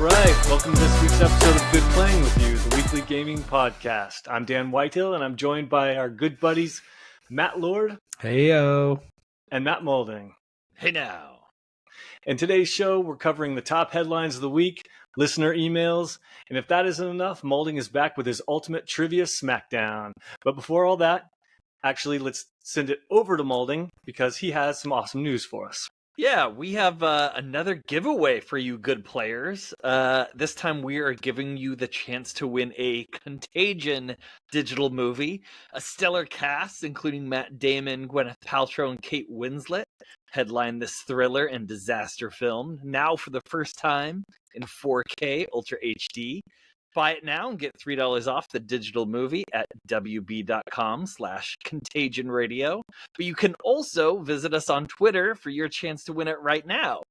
Welcome to this week's episode of Good Playing with You, the weekly gaming podcast. I'm Dan Whitehill, and I'm joined by our good buddies, Matt Lord. Heyo. And Matt Maulding. Hey now. In today's show, we're covering the top headlines of the week, listener emails, and if that isn't enough, Maulding is back with his ultimate trivia Smackdown. But before all that, actually, let's send it over to Maulding because he has some awesome news for us. Yeah, we have another giveaway for you good players. This time we are giving you the chance to win a Contagion digital movie. A stellar cast, including Matt Damon, Gwyneth Paltrow, and Kate Winslet, headline this thriller and disaster film, now for the first time in 4K Ultra HD. Buy it now and get $3 off the digital movie at wb.com/Contagion Radio. But you can also visit us on Twitter for your chance to win it right now.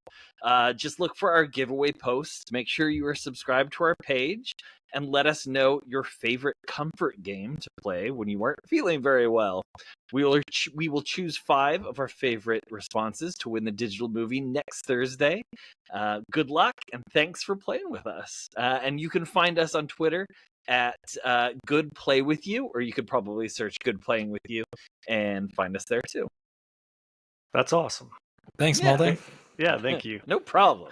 Just look for our giveaway posts. Make sure you are subscribed to our page and let us know your favorite comfort game to play when you aren't feeling very well. We will choose 5 of our favorite responses to win the digital movie next Thursday. Good luck, and thanks for playing with us. And you can find us on Twitter at Good Play With You, or you could probably search Good Playing With You and find us there too. That's awesome. Thanks, Maulding. Yeah, thank you. No problem.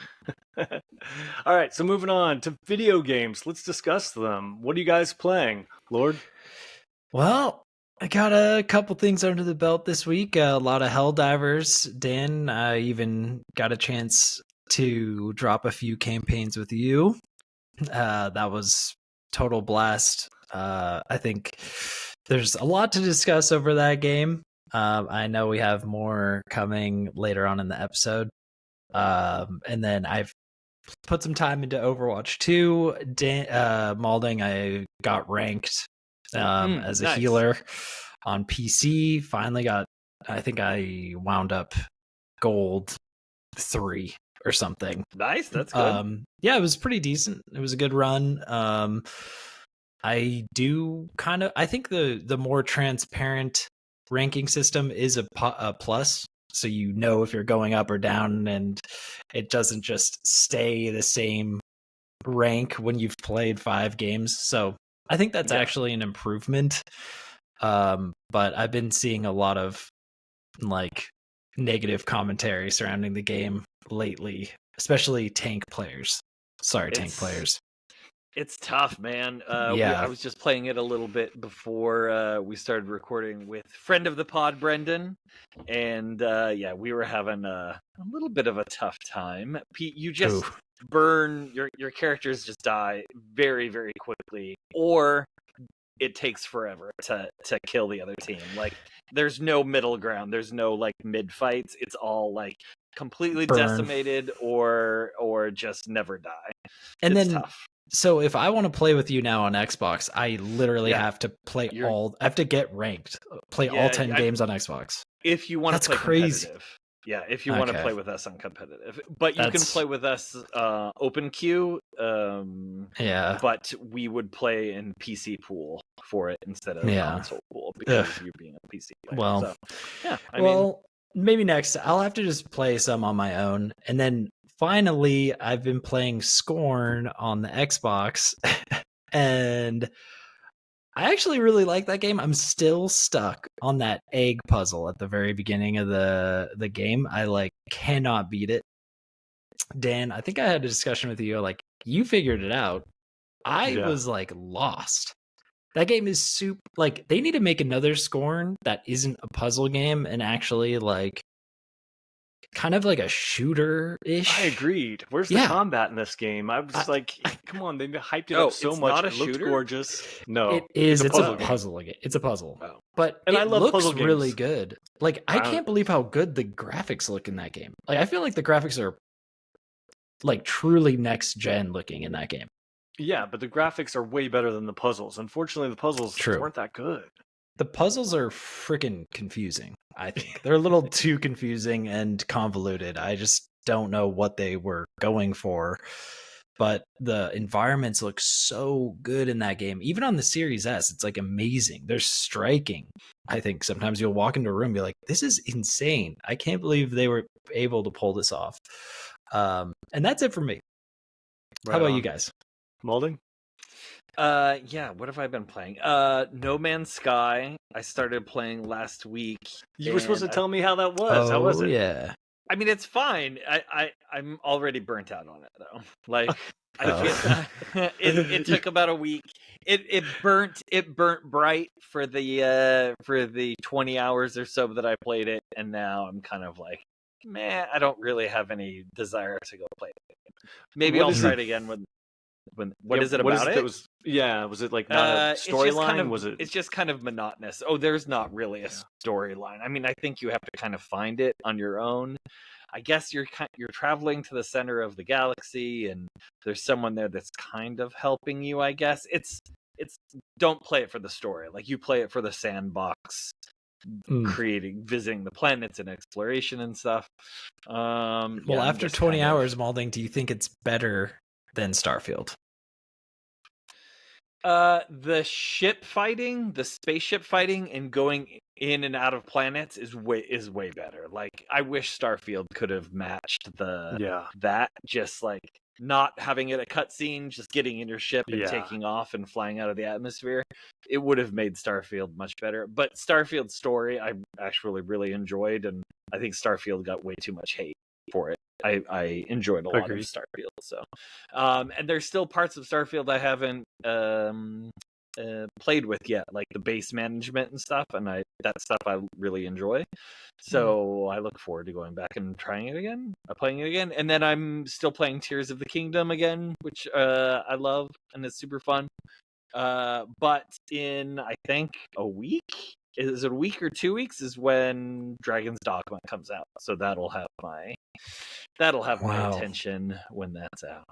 All right, so moving on to video games. Let's discuss them. What are you guys playing, Lord? Well, I got a couple things under the belt this week. A lot of Helldivers. Dan, I even got a chance to drop a few campaigns with you. That was total blast. I think there's a lot to discuss over that game. I know we have more coming later on in the episode. And then I've put some time into Overwatch 2. Maulding, I got ranked as a healer on PC. Finally got, I think I wound up gold 3 or something. Nice, that's good. Yeah, it was pretty decent. It was a good run. I think the more transparent ranking system is a plus. So you know if you're going up or down, and it doesn't just stay the same rank when you've played 5 games. So I think that's actually an improvement. But I've been seeing a lot of negative commentary surrounding the game lately, especially tank players. Tank players. It's tough, man. Yeah. I was just playing it a little bit before we started recording with friend of the pod, Brendan. And we were having a little bit of a tough time. Pete, you just burn, your characters just die very, very quickly. Or it takes forever to kill the other team. There's no middle ground. There's no mid fights. It's all completely decimated or just never die. And it's then tough. So if I want to play with you now on Xbox, I literally have to play I have to get ranked, play all 10 games on Xbox. If you want to play crazy. Competitive. Yeah, if you want to play with us on competitive. But you can play with us open queue. But we would play in PC pool for it instead of console pool because of you being a PC player. Well, so, maybe next I'll have to just play some on my own, and then finally, I've been playing Scorn on the Xbox, and I actually really like that game. I'm still stuck on that egg puzzle at the very beginning of the game. I cannot beat it. Dan, I think I had a discussion with you. You figured it out. I was lost. That game is super. They need to make another Scorn that isn't a puzzle game and actually kind of like a shooter-ish. I agreed. Where's the combat in this game? I was come on, they hyped it up so much. It looked gorgeous. No, it is. It's a puzzle game. It's a puzzle. Oh. But I love looks puzzle games. Really good. I can't believe how good the graphics look in that game. I feel like the graphics are truly next gen looking in that game. Yeah, but the graphics are way better than the puzzles. Unfortunately, the puzzles weren't that good. The puzzles are freaking confusing, I think. They're a little too confusing and convoluted. I just don't know what they were going for. But the environments look so good in that game. Even on the Series S, it's amazing. They're striking. I think sometimes you'll walk into a room and be like, this is insane. I can't believe they were able to pull this off. And that's it for me. How about you guys? Maulding? Yeah, what have I been playing? No Man's Sky. I started playing last week. You were supposed to tell me how that was. How was it? Yeah. I mean, it's fine. I'm already burnt out on it though. Like, I feel it took about a week. It burnt bright for the 20 hours or so that I played it, and now I'm kind of like, man, I don't really have any desire to go play it. Maybe I'll try it again when what is it about it? Was it like not a storyline? Was it? It's just kind of monotonous. Oh, there's not really a storyline. I mean, I think you have to kind of find it on your own. I guess you're traveling to the center of the galaxy, and there's someone there that's kind of helping you. I guess it's don't play it for the story. Like, you play it for the sandbox, visiting the planets and exploration and stuff. Well, after 20 hours, Maulding, do you think it's better than Starfield? The ship fighting, the spaceship fighting, and going in and out of planets is way better. Like, I wish Starfield could have matched that, just like not having it a cutscene, just getting in your ship and taking off and flying out of the atmosphere. It would have made Starfield much better. But Starfield's story I actually really enjoyed, and I think Starfield got way too much hate for it. I enjoyed a lot of Starfield. So, and there's still parts of Starfield I haven't played with yet, like the base management and stuff, and that stuff I really enjoy. So I look forward to going back and playing it again. And then I'm still playing Tears of the Kingdom again, which I love, and it's super fun. But in, I think, a week, is it a week or 2 weeks, is when Dragon's Dogma comes out. So that'll have my attention when that's out.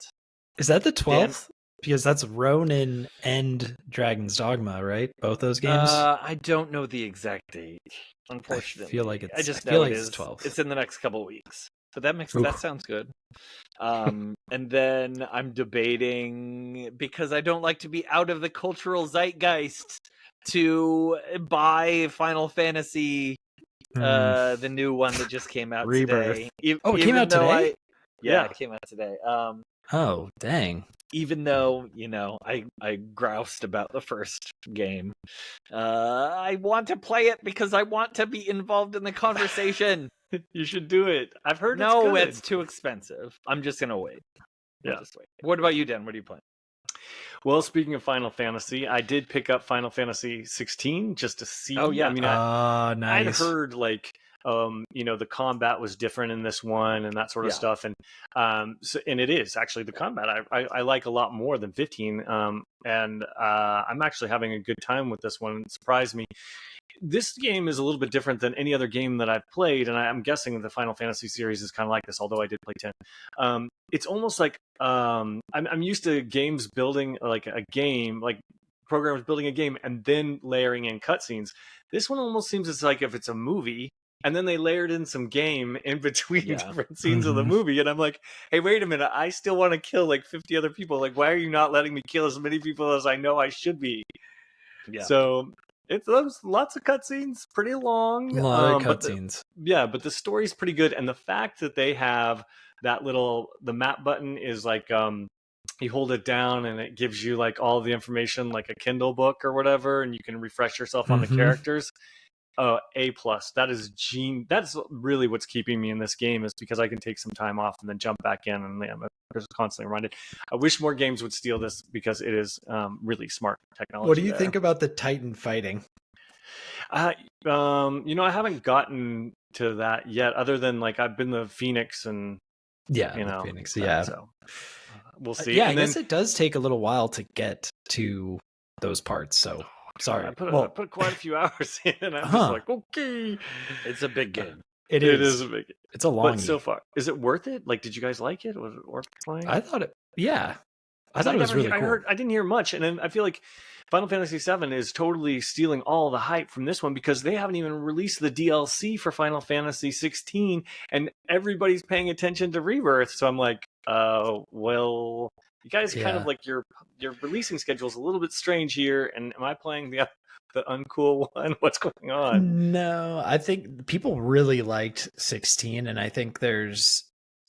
Is that the 12th? Because that's Ronin and Dragon's Dogma, right? Both those games? I don't know the exact date, unfortunately. I feel like it's, it's 12th. It's in the next couple of weeks. But that sounds good. And then I'm debating, because I don't like to be out of the cultural zeitgeist, to buy Final Fantasy, the new one that just came out Rebirth. today. It came out today? It came out today. Oh, dang. Even though, I groused about the first game, I want to play it because I want to be involved in the conversation. You should do it. I've heard it's good. It's too expensive. I'm just going to wait. Yeah. Just wait. What about you, Dan? What are you playing? Well, speaking of Final Fantasy, I did pick up Final Fantasy 16 just to see. Oh, yeah. I mean, nice. I'd heard, like, the combat was different in this one and that sort of stuff. And and it is actually, the combat I like a lot more than 15. And I'm actually having a good time with this one. It surprised me. This game is a little bit different than any other game that I've played, and I'm guessing the Final Fantasy series is kind of like this, although I did play 10. It's almost like I'm used to games building like a game, like programmers building a game and then layering in cutscenes. This one almost seems it's like if it's a movie, and then they layered in some game in between different scenes of the movie. And I'm like, hey, wait a minute. I still want to kill like 50 other people. Like, why are you not letting me kill as many people as I know I should be? Yeah. So it's lots of cutscenes, pretty long. A lot of cutscenes. But the story's pretty good. And the fact that they have that the map button is like, you hold it down and it gives you like all the information, like a Kindle book or whatever, and you can refresh yourself on the characters. A+. That's really what's keeping me in this game, is because I can take some time off and then jump back in, and I'm just constantly reminded. I wish more games would steal this, because it is really smart technology. What do you think about the Titan fighting? I haven't gotten to that yet, other than like I've been the Phoenix and Phoenix, so we'll see. Yeah, I guess it does take a little while to get to those parts, so sorry. I put quite a few hours in, and I'm just like, okay. It's a big game. It is a big game. It's a long game. But so far, is it worth it? Like, did you guys like it? Was it worth playing? I thought it was really cool. I didn't hear much, and then I feel like Final Fantasy VII is totally stealing all the hype from this one, because they haven't even released the DLC for Final Fantasy 16, and everybody's paying attention to Rebirth. So I'm like, well, you guys kind of like your releasing schedule is a little bit strange here, and am I playing the uncool one? What's going on? No, I think people really liked 16, and I think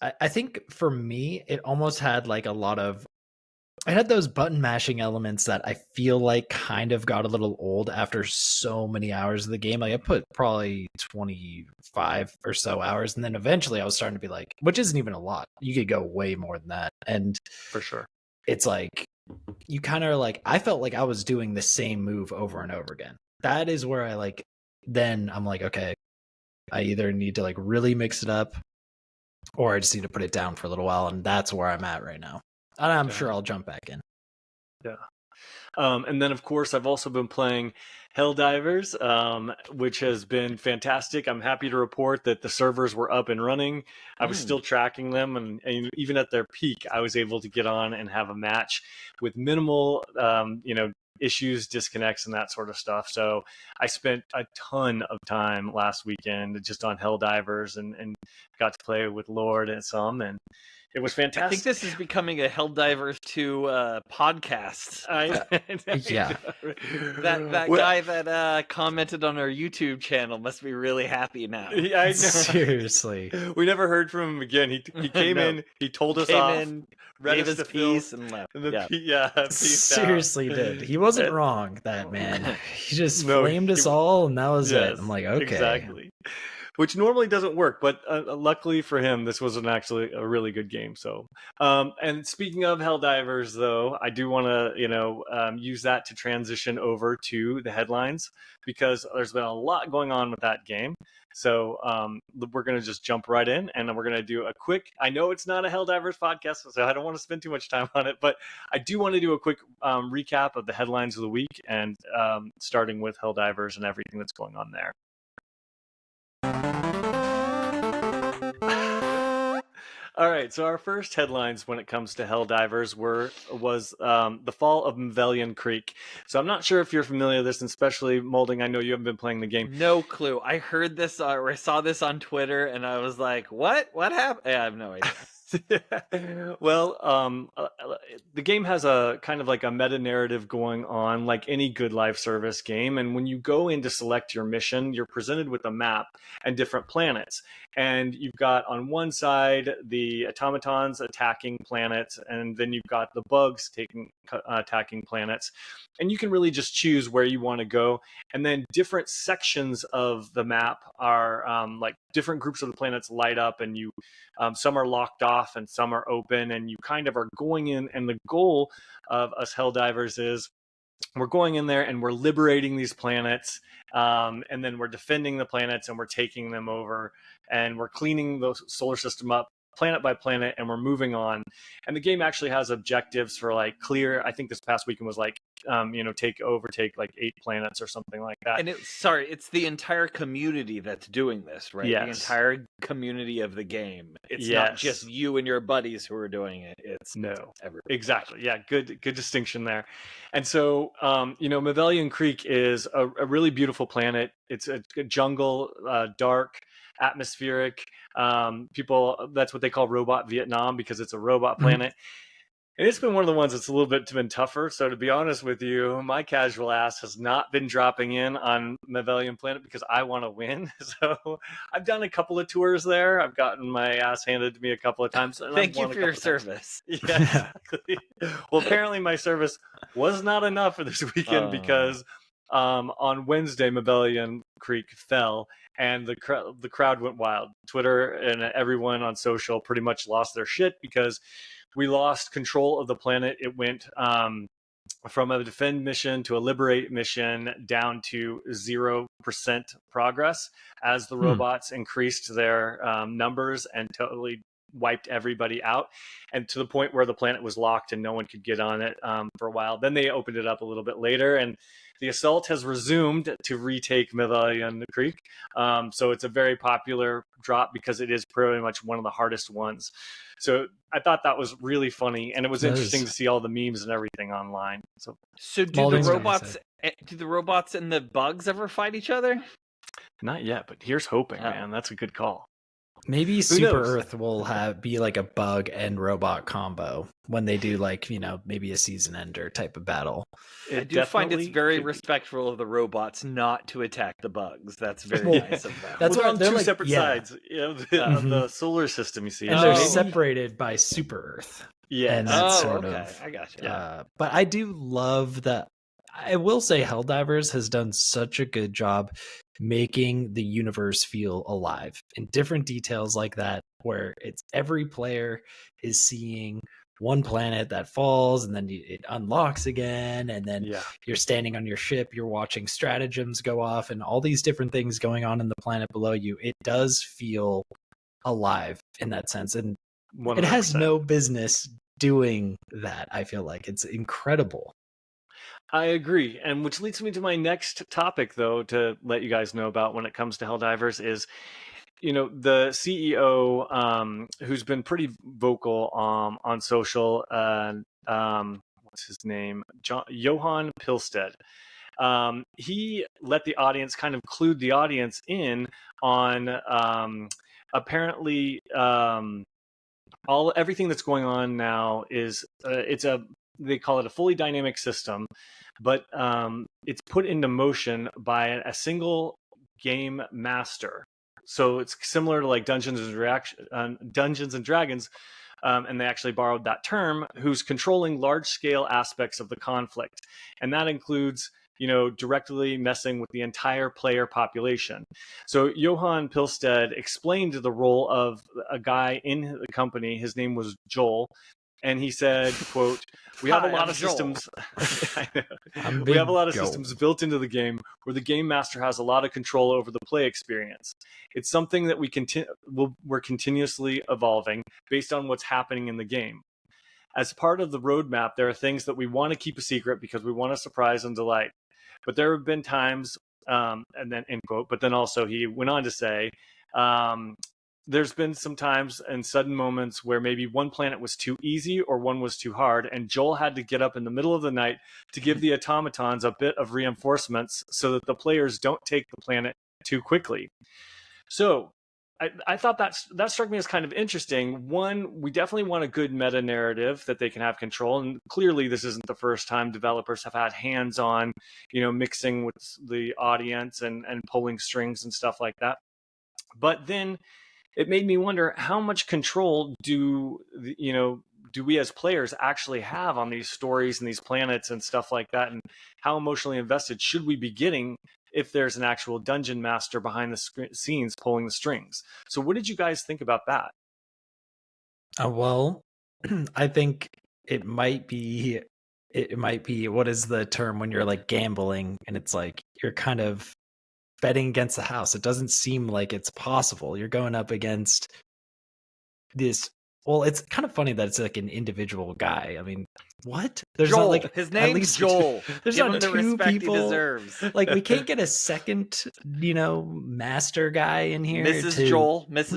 I think for me, it almost had like a lot of it had those button mashing elements that I feel like kind of got a little old after so many hours of the game. Like I put probably 25 or so hours, and then eventually I was starting to be like, which isn't even a lot. You could go way more than that. And For sure. it's like you kind of like, I felt like I was doing the same move over and over again. That is where I like, then I'm like, okay, I either need to like really mix it up or I just need to put it down for a little while. And that's where I'm at right now. And I'm sure I'll jump back in. Yeah. And then, of course, I've also been playing Helldivers, which has been fantastic. I'm happy to report that the servers were up and running. I was still tracking them, and even at their peak, I was able to get on and have a match with minimal, issues, disconnects, and that sort of stuff. So I spent a ton of time last weekend just on Helldivers and got to play with Lord and some, and it was fantastic. I think this is becoming a Helldivers 2 podcast. Yeah. That guy that commented on our YouTube channel must be really happy now. Yeah, I know. Seriously. We never heard from him again. He came in, he told us Came off, in, read gave us his the piece, film, and left. and then Yeah. peaced out. Seriously did. He wasn't wrong, that man. He just No, flamed us he- all, and that was Yes, it. I'm like, okay. exactly. Which normally doesn't work, but luckily for him, this was actually a really good game. So, and speaking of Helldivers, though, I do want to, use that to transition over to the headlines because there's been a lot going on with that game. So we're going to just jump right in, and we're going to do a quick. I know it's not a Helldivers podcast, so I don't want to spend too much time on it, but I do want to do a quick recap of the headlines of the week, and starting with Helldivers and everything that's going on there. All right, so our first headlines when it comes to Helldivers was the Fall of Mavlevelon Creek. So I'm not sure if you're familiar with this, and especially Maulding, I know you haven't been playing the game. No clue. I heard this or I saw this on Twitter, and I was like, "What? What happened?" I have no idea. Well, the game has a kind of like a meta narrative going on, like any good live service game. And when you go in to select your mission, you're presented with a map and different planets. And you've got on one side the automatons attacking planets, and then you've got the bugs attacking planets. And you can really just choose where you want to go. And then different sections of the map are like different groups of the planets light up, and you some are locked off and some are open, and you kind of are going in. And the goal of us Helldivers is we're going in there and we're liberating these planets, and then we're defending the planets and we're taking them over, and we're cleaning the solar system up planet by planet, and we're moving on. And the game actually has objectives for like clear. I think this past weekend was like overtake like 8 planets or something like that. And it's the entire community that's doing this, right? Yes. The entire community of the game. It's Yes. not just you and your buddies who are doing it. It's No, everybody. exactly. Yeah, good distinction there. And so, Mavlevelon Creek is a really beautiful planet. It's a jungle, dark, atmospheric. People, that's what they call Robot Vietnam because it's a robot planet. And it's been one of the ones that's a little bit been tougher. So to be honest with you, my casual ass has not been dropping in on Mavlevelon Planet because I want to win. So I've done a couple of tours there. I've gotten my ass handed to me a couple of times. And Thank I've you won a for your couple of times. service. Yeah, exactly. Well, apparently my service was not enough for this weekend because on Wednesday, Mavlevelon Creek fell, and the crowd went wild. Twitter and everyone on social pretty much lost their shit because we lost control of the planet. It went from a defend mission to a liberate mission down to 0% progress as the robots increased their numbers and totally wiped everybody out, and to the point where the planet was locked and no one could get on it for a while. Then they opened it up a little bit later, and the assault has resumed to retake Mavlevelon Creek. So it's a very popular drop because it is pretty much one of the hardest ones. So I thought that was really funny, and it was interesting to see all the memes and everything online. So do the robots and the bugs ever fight each other? Not yet, but here's hoping, man. That's a good call. Maybe Super Earth will be like a bug and robot combo when they do like, maybe a season ender type of battle. I do find it's very respectful of the robots not to attack the bugs. That's very nice of them. That's on two separate sides of the solar system, you see. And they're separated by Super Earth. Yes. And that's Oh, sort okay. of I gotcha. but I do love that. I will say Helldivers has done such a good job making the universe feel alive in different details like that, where it's every player is seeing one planet that falls and then it unlocks again, and then Yeah. you're standing on your ship, you're watching stratagems go off and all these different things going on in the planet below you. It does feel alive in that sense, and it has 100%. no business doing that. I feel like it's incredible. I agree. And which leads me to my next topic, though, to let you guys know about when it comes to Helldivers is, the CEO, who's been pretty vocal on social, what's his name? Johan Pilstead. He let the audience kind of clued the audience in on apparently everything that's going on now is they call it a fully dynamic system, but it's put into motion by a single game master. So it's similar to like Dungeons and Dragons, and they actually borrowed that term, who's controlling large scale aspects of the conflict, and that includes directly messing with the entire player population. So Johan Pilstead explained the role of a guy in the company. His name was Joel, and he said, quote, we have a lot of systems. We have a lot of systems built into the game where the game master has a lot of control over the play experience. It's something that we're continuously evolving based on what's happening in the game. As part of the roadmap, there are things that we want to keep a secret because we want to surprise and delight. But there have been times, and then end quote, but then also he went on to say, there's been some times and sudden moments where maybe one planet was too easy or one was too hard, and Joel had to get up in the middle of the night to give the automatons a bit of reinforcements so that the players don't take the planet too quickly. So I thought that struck me as kind of interesting. One, we definitely want a good meta narrative that they can have control, and clearly this isn't the first time developers have had hands-on, mixing with the audience and pulling strings and stuff like that. But then it made me wonder, how much control do we as players actually have on these stories and these planets and stuff like that, and how emotionally invested should we be getting if there's an actual dungeon master behind the scenes pulling the strings? So what did you guys think about that? Well, I think it might be what is the term when you're like gambling and it's like you're kind of betting against the house. It doesn't seem like it's possible. You're going up against this. Well, it's kind of funny that it's like an individual guy. I mean, what? There's Joel. not like his name's Joel. There's Give not him the two respect people. he deserves. Like we can't get a second, master guy in here. Mrs.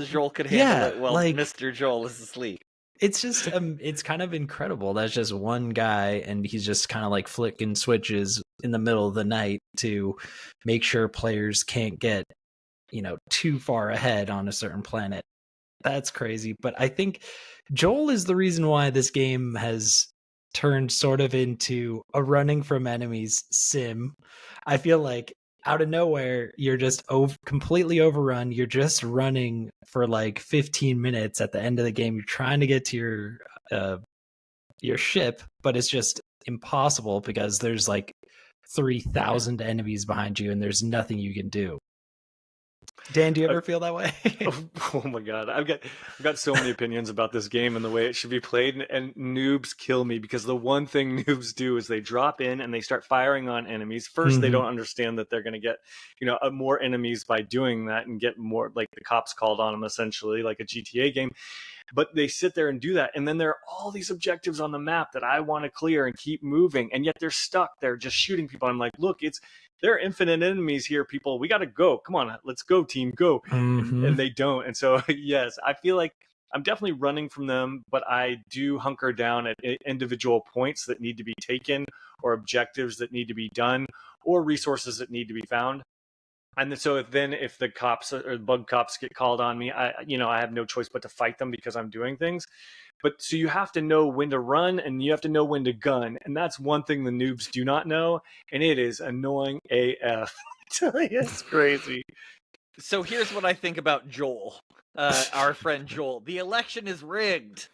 Joel could handle it. Well, like, Mr. Joel is asleep. It's just it's kind of incredible. That's just one guy, and he's just kind of like flicking switches in the middle of the night to make sure players can't get too far ahead on a certain planet. That's crazy. But I think Joel is the reason why this game has turned sort of into a running from enemies sim. I feel like out of nowhere, you're just completely overrun. You're just running for like 15 minutes at the end of the game. You're trying to get to your ship, but it's just impossible because there's like 3,000 enemies behind you and there's nothing you can do. Dan, do you ever feel that way? Oh my god, I've got so many opinions about this game and the way it should be played, and noobs kill me because the one thing noobs do is they drop in and they start firing on enemies. First, they don't understand that they're going to get more enemies by doing that and get more, like, the cops called on them, essentially like a GTA game. But they sit there and do that, and then there are all these objectives on the map that I want to clear and keep moving, and yet they're stuck there just shooting people. I'm like, look, there are infinite enemies here, people. We got to go. Come on, let's go, team, go. And they don't. And so, yes, I feel like I'm definitely running from them, but I do hunker down at individual points that need to be taken, or objectives that need to be done, or resources that need to be found. And so if the cops or bug cops get called on me, I have no choice but to fight them because I'm doing things. But so you have to know when to run and you have to know when to gun. And that's one thing the noobs do not know. And it is annoying AF. I tell you, it's crazy. So here's what I think about Joel, our friend Joel. The election is rigged.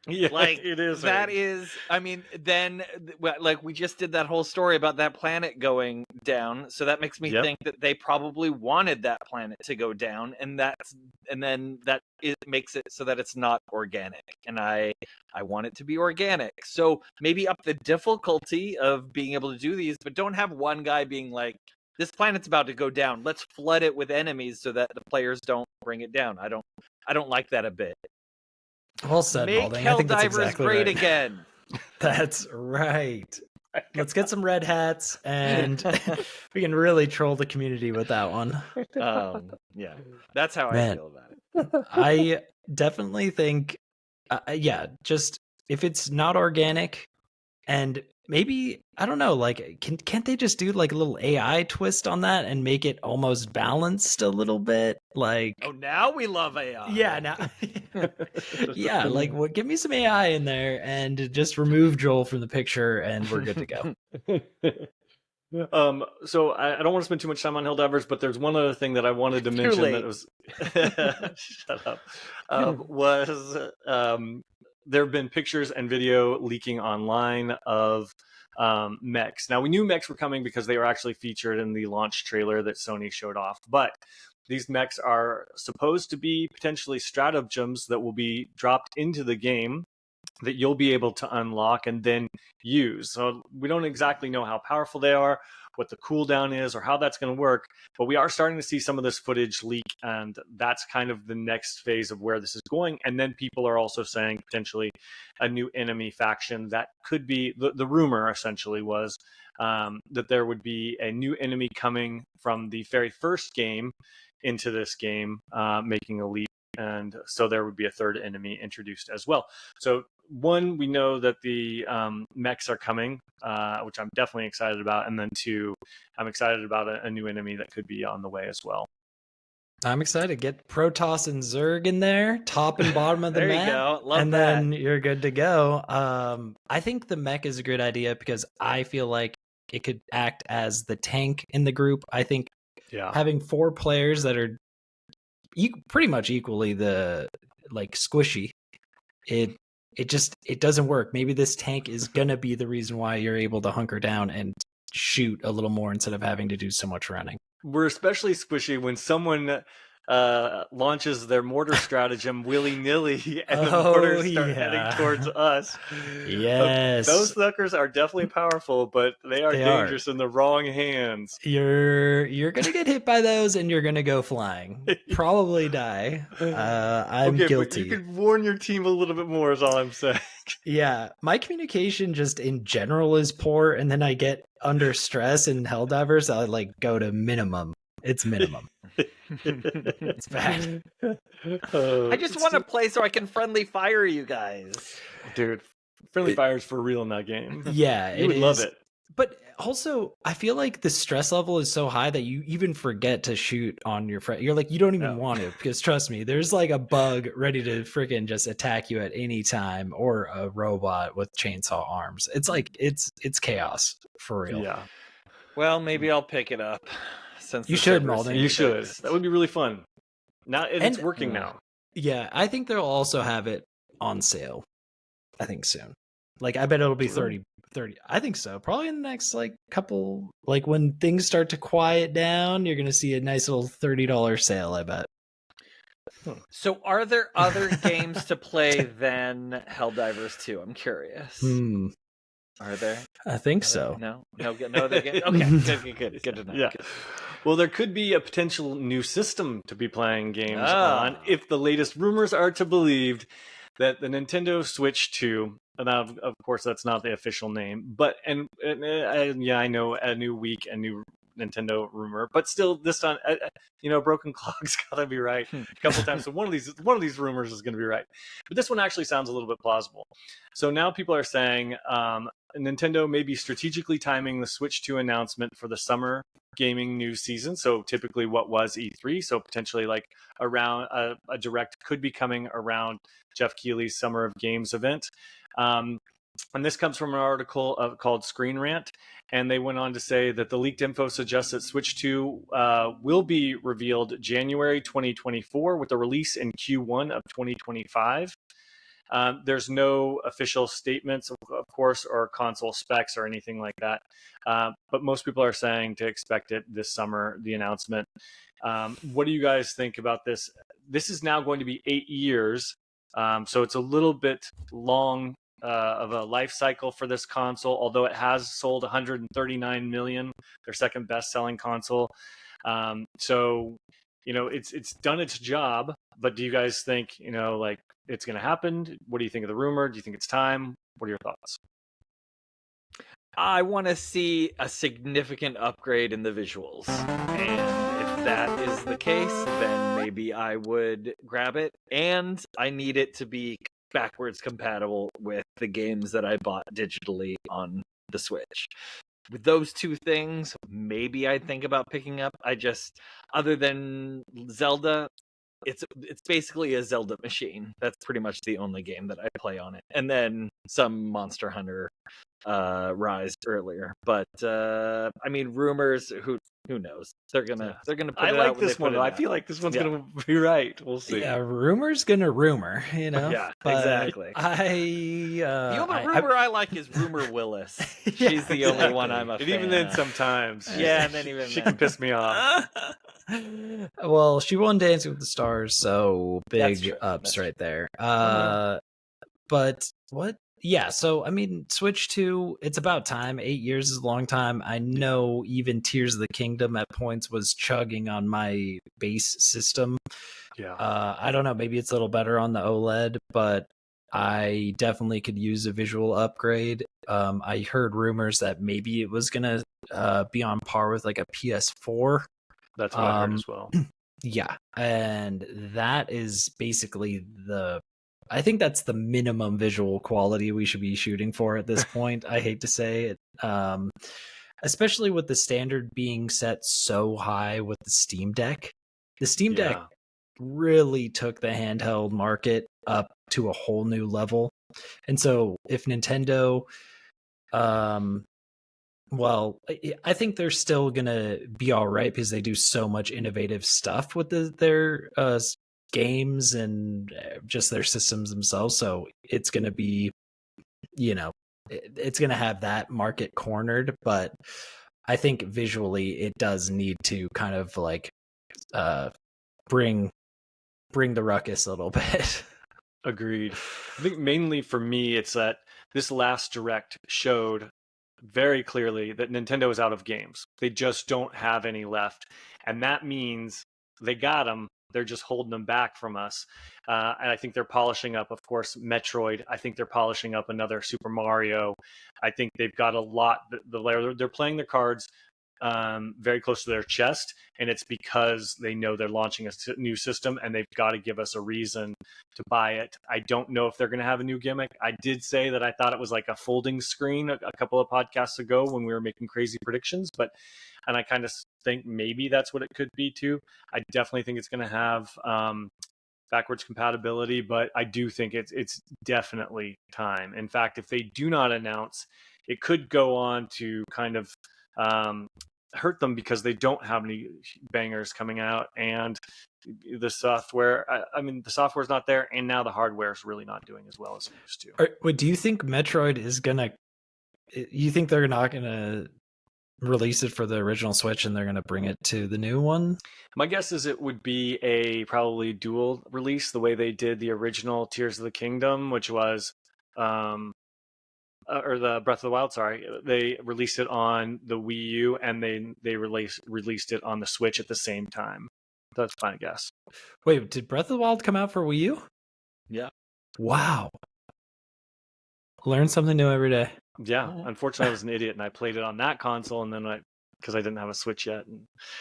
Yeah, Like, it is. that is, I mean, then, like, we just did that whole story about that planet going down, so that makes me Yep. think that they probably wanted that planet to go down, and then that it makes it so that it's not organic, and I want it to be organic. So maybe up the difficulty of being able to do these, but don't have one guy being like, this planet's about to go down, let's flood it with enemies so that the players don't bring it down. I don't like that a bit. Well said, Make Maulding. I think that's Helldivers exactly great right. again. That's right. Let's get some red hats, and we can really troll the community with that one. Yeah, that's how Man. I feel about it. I definitely think, just if it's not organic, and maybe I don't know, like can't they just do like a little AI twist on that and make it almost balanced a little bit? Like, Oh, now we love AI. yeah, now, yeah, like give me some AI in there and just remove Joel from the picture, and we're good to go. So I don't want to spend too much time on Helldivers, but there's one other thing that I wanted to mention late. that was shut up. There have been pictures and video leaking online of Mechs. Now, we knew Mechs were coming because they were actually featured in the launch trailer that Sony showed off, but these Mechs are supposed to be potentially stratagems that will be dropped into the game that you'll be able to unlock and then use. So we don't exactly know how powerful they are, what the cooldown is, or how that's going to work, but we are starting to see some of this footage leak, and that's kind of the next phase of where this is going. And then people are also saying potentially a new enemy faction that could be, the rumor essentially was that there would be a new enemy coming from the very first game into this game, making a leap. And so there would be a third enemy introduced as well. So one, we know that the Mechs are coming, which I'm definitely excited about. And then two, I'm excited about a new enemy that could be on the way as well. I'm excited. Get Protoss and Zerg in there, top and bottom of the There map. you go. Love and that. Then you're good to go. I think the mech is a good idea because I feel like it could act as the tank in the group. I think having 4 players that are pretty much equally squishy, it doesn't work. Maybe this tank is gonna be the reason why you're able to hunker down and shoot a little more instead of having to do so much running. We're especially squishy when someone launches their mortar stratagem willy-nilly and the mortars start heading towards us. Yes. Those suckers are definitely powerful, but they are dangerous in the wrong hands. You're gonna get hit by those and you're gonna go flying. Probably die. I'm guilty. But you could warn your team a little bit more is all I'm saying. Yeah, my communication just in general is poor, and then I get under stress in Helldivers, I like go to minimum. It's minimum. It's bad. I just want to play so I can friendly fire you guys. Dude, friendly fire is for real in that game. Yeah, you would love it. But also, I feel like the stress level is so high that you even forget to shoot on your friend. You're like, you don't even want to, because trust me, there's like a bug ready to freaking just attack you at any time, or a robot with chainsaw arms. It's like, it's chaos for real. Yeah. Well, maybe I'll pick it up. Since you should, Maulding. You should. That would be really fun. Now it's working now. Yeah, I think they'll also have it on sale. I think soon. Like, I bet it'll be 30. I think so. Probably in the next couple, when things start to quiet down, you're gonna see a nice little $30 sale, I bet. So are there other games to play than Helldivers 2? I'm curious. Are there? I think so. No other game. Okay, good to know. Yeah. Well, there could be a potential new system to be playing games on if the latest rumors are to believed that the Nintendo Switch 2, and of course that's not the official name, but I know a new week, a new Nintendo rumor, but still this time, broken clock's gotta be right a couple times. So one of these rumors is going to be right, but this one actually sounds a little bit plausible. So now people are saying Nintendo may be strategically timing the Switch 2 announcement for the summer gaming news season. So typically what was E3, so potentially around a direct could be coming around Jeff Keighley's Summer of Games event. And this comes from an article called Screen Rant, and they went on to say that the leaked info suggests that Switch 2 will be revealed January 2024 with a release in Q1 of 2025. There's no official statements, of course, or console specs or anything like that. But most people are saying to expect it this summer, the announcement. What do you guys think about this? This is now going to be 8 years, so it's a little bit long of a life cycle for this console, although it has sold 139 million, their second best-selling console. So, it's done its job. But do you guys think, like it's going to happen? What do you think of the rumor? Do you think it's time? What are your thoughts? I want to see a significant upgrade in the visuals. And if that is the case, then maybe I would grab it. And I need it to be backwards compatible with the games that I bought digitally on the Switch. With those two things, maybe I'd think about picking up. Other than Zelda, it's basically a Zelda machine. That's pretty much the only game that I play on it. And then some Monster Hunter Rise earlier. But rumors, who knows? They're gonna put it out. I like this one. I feel like this one's gonna be right. We'll see. Yeah, rumor's gonna rumor, Yeah, but exactly. The only rumor I like is Rumor Willis. She's the only one I'm a fan. And even then, sometimes, and then even she can piss me off. Well, she won Dancing with the Stars, so big ups That's right there. But what? Yeah, so Switch 2, it's about time. 8 years is a long time. I know even Tears of the Kingdom at points was chugging on my base system. Yeah. I don't know, maybe it's a little better on the OLED, but I definitely could use a visual upgrade. I heard rumors that maybe it was gonna be on par with like a PS4. That's what I heard as well. Yeah, and that is basically I think that's the minimum visual quality we should be shooting for at this point. I hate to say it, especially with the standard being set so high with the Steam Deck. The Steam Deck really took the handheld market up to a whole new level. And so if Nintendo, well, I think they're still going to be all right because they do so much innovative stuff with their games and just their systems themselves. So it's going to be, it's going to have that market cornered. But I think visually it does need to kind of like bring the ruckus a little bit. Agreed. I think mainly for me, it's that this last Direct showed very clearly that Nintendo is out of games. They just don't have any left. And that means they got them. They're just holding them back from us. And I think they're polishing up, of course, Metroid. I think they're polishing up another Super Mario. I think they've got a lot. They're playing their cards very close to their chest, and it's because they know they're launching a new system and they've got to give us a reason to buy it. I don't know if they're going to have a new gimmick. I did say that I thought it was like a folding screen a couple of podcasts ago when we were making crazy predictions, and I kind of think maybe that's what it could be too. I definitely think it's going to have backwards compatibility, but I do think it's definitely time. In fact, if they do not announce, it could go on to kind of hurt them because they don't have any bangers coming out, and the software, the software's not there, and now the hardware is really not doing as well as it used to. Do you think Metroid is gonna, you think they're not gonna release it for the original Switch and they're gonna bring it to the new one? My guess is it would be a probably dual release, the way they did the original Tears of the Kingdom, which was or the Breath of the Wild, sorry. They released it on the Wii U and they released it on the Switch at the same time. That's fine, I guess. Wait, did Breath of the Wild come out for Wii U? Yeah. Wow. Learn something new every day. Yeah, unfortunately I was an idiot and I played it on that console, and then because I didn't have a Switch yet.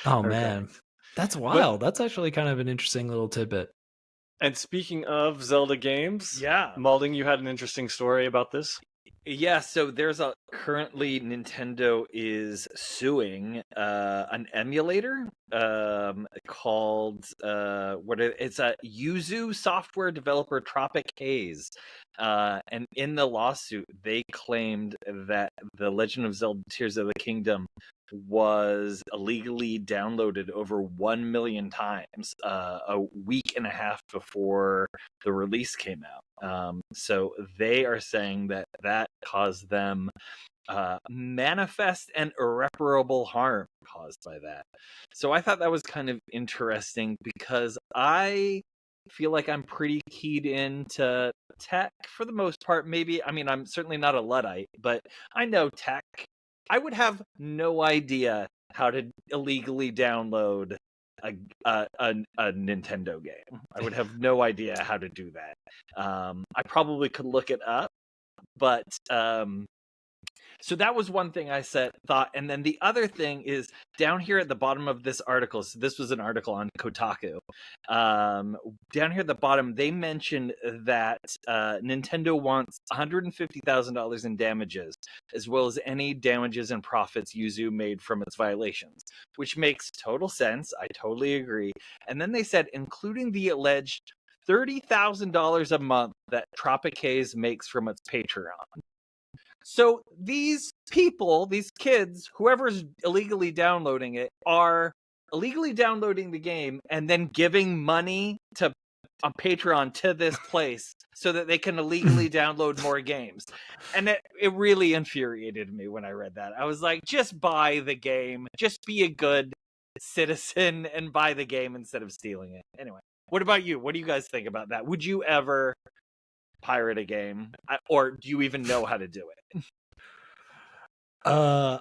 Man, that's wild. That's actually kind of an interesting little tidbit. And speaking of Zelda games, Maulding, you had an interesting story about this. Yeah, so there's currently Nintendo is suing an emulator called it's a Yuzu software developer Tropic Haze, and in the lawsuit they claimed that The Legend of Zelda: Tears of the Kingdom was illegally downloaded over 1 million times a week and a half before the release came out. So they are saying that caused them manifest and irreparable harm caused by that. So I thought that was kind of interesting because I feel like I'm pretty keyed into tech for the most part. Maybe, I mean, I'm certainly not a Luddite, but I know tech. I would have no idea how to illegally download a Nintendo game. I would have no idea how to do that. I probably could look it up, but so that was one thing I thought. And then the other thing is down here at the bottom of this article. So this was an article on Kotaku. Down here at the bottom, they mentioned that Nintendo wants $150,000 in damages, as well as any damages and profits Yuzu made from its violations, which makes total sense. I totally agree. And then they said, including the alleged $30,000 a month that Tropic Haze makes from its Patreon. So these people, these kids, whoever's illegally downloading it, are illegally downloading the game and then giving money to on Patreon to this place so that they can illegally download more games. And it really infuriated me when I read that. I was like, just buy the game. Just be a good citizen and buy the game instead of stealing it. Anyway, what about you? What do you guys think about that? Would you ever pirate a game, or do you even know how to do it? I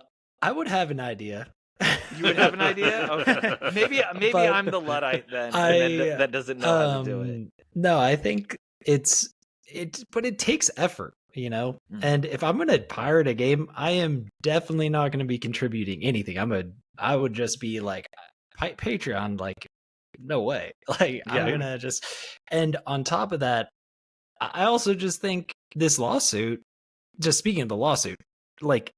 would have an idea. You would have an idea? Okay. Maybe but I'm the Luddite then, that doesn't know how to do it. No, I think but it takes effort, you know? Mm-hmm. And if I'm going to pirate a game, I am definitely not going to be contributing anything. I would just be like, Patreon, like, no way. Like, yeah. I'm going to just, and on top of that, I also just think this lawsuit, just speaking of the lawsuit, like,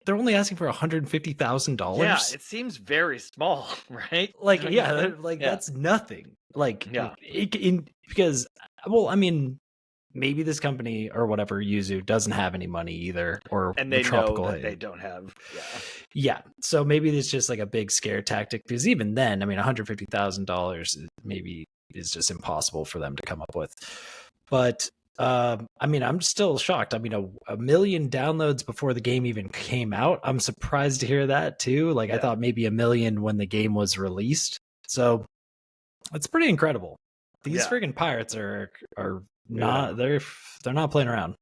they're only asking for $150,000. Yeah, it seems very small, right? Like, that's nothing. Like, because, well, I mean, maybe this company or whatever, Yuzu, doesn't have any money either, or and they know that they don't have. Yeah. So maybe it's just like a big scare tactic, because even then, I mean, $150,000 maybe is just impossible for them to come up with. But I mean, I'm still shocked. I mean, a million downloads before the game even came out. I'm surprised to hear that too. Like, I thought maybe a million when the game was released. So it's pretty incredible. These friggin' pirates are not they're not playing around.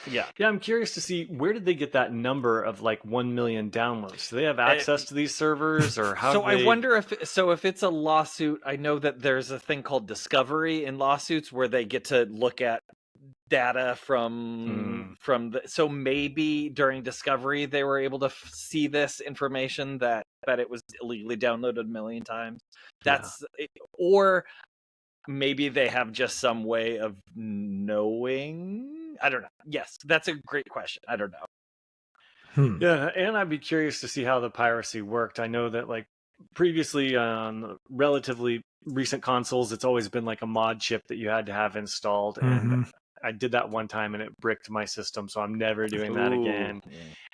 Yeah. I'm curious to see, where did they get that number of like 1 million downloads? Do they have access to these servers, or how? So I wonder if it's a lawsuit. I know that there's a thing called discovery in lawsuits where they get to look at data from so maybe during discovery they were able to see this information that it was illegally downloaded a million times. Or maybe they have just some way of knowing. I don't know. Yes, that's a great question. I don't know. Yeah, and I'd be curious to see how the piracy worked. I know that, like, previously on relatively recent consoles, it's always been like a mod chip that you had to have installed, and I did that one time and it bricked my system, so I'm never doing that again.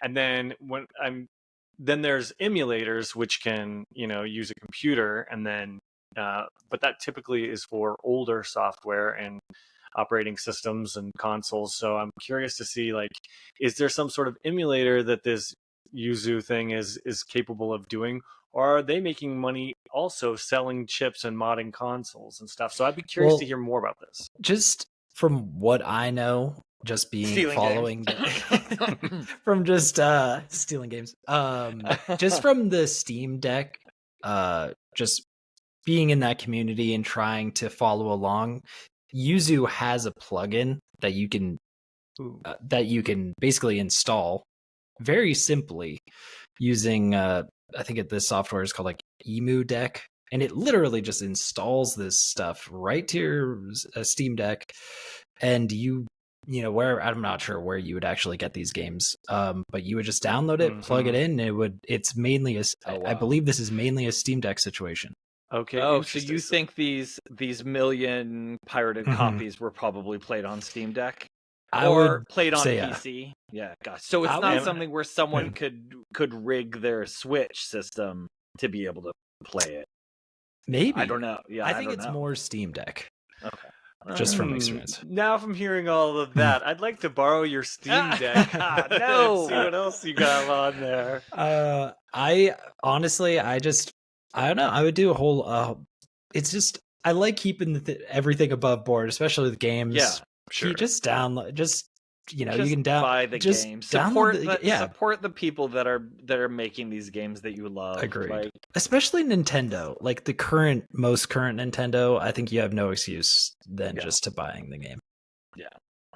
And then then there's emulators which can, use a computer, and then but that typically is for older software and operating systems and consoles. So I'm curious to see, like, is there some sort of emulator that this Yuzu thing is capable of doing, or are they making money also selling chips and modding consoles and stuff? So I'd be curious to hear more about this. Just from what I know, just being following from just stealing games, just from the Steam Deck, just being in that community and trying to follow along, Yuzu has a plugin that you can basically install very simply using I think this software is called like Emu Deck, and it literally just installs this stuff right to your Steam Deck, and where, I'm not sure where you would actually get these games, but you would just download it, plug it in, and it's mainly I believe this is mainly a Steam Deck situation. Okay. So you think these million pirated copies were probably played on Steam Deck? Or played on PC? Yeah, gosh. So it's not something where someone could rig their Switch system to be able to play it. Maybe. I don't know. Yeah, I think it's more Steam Deck. Okay. just from experience. Now from hearing all of that, I'd like to borrow your Steam Deck. No. See what else you got on there. I honestly, I don't know. I would do a whole. It's just I like keeping everything above board, especially with games. Yeah, sure. You just download, you Just can buy the just game. download Support the people that are making these games that you love. Agreed. Like, especially Nintendo, like the most current Nintendo. I think you have no excuse than just to buying the game. Yeah,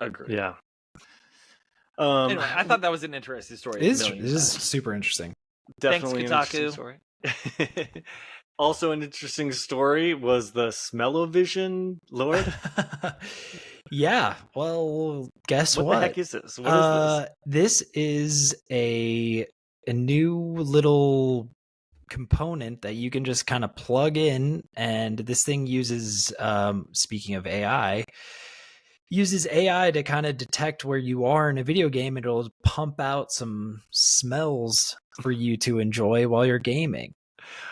agreed. Yeah. Anyway, I thought that was an interesting story. It is super interesting. Definitely Thanks, an interesting story. Also, an interesting story was the Smell-O-Vision Lord. Yeah. Well, guess what? What the heck is this? What is this? This is a new little component that you can just kind of plug in, and this thing uses, speaking of AI, uses AI to kind of detect where you are in a video game, and it'll pump out some smells for you to enjoy while you're gaming.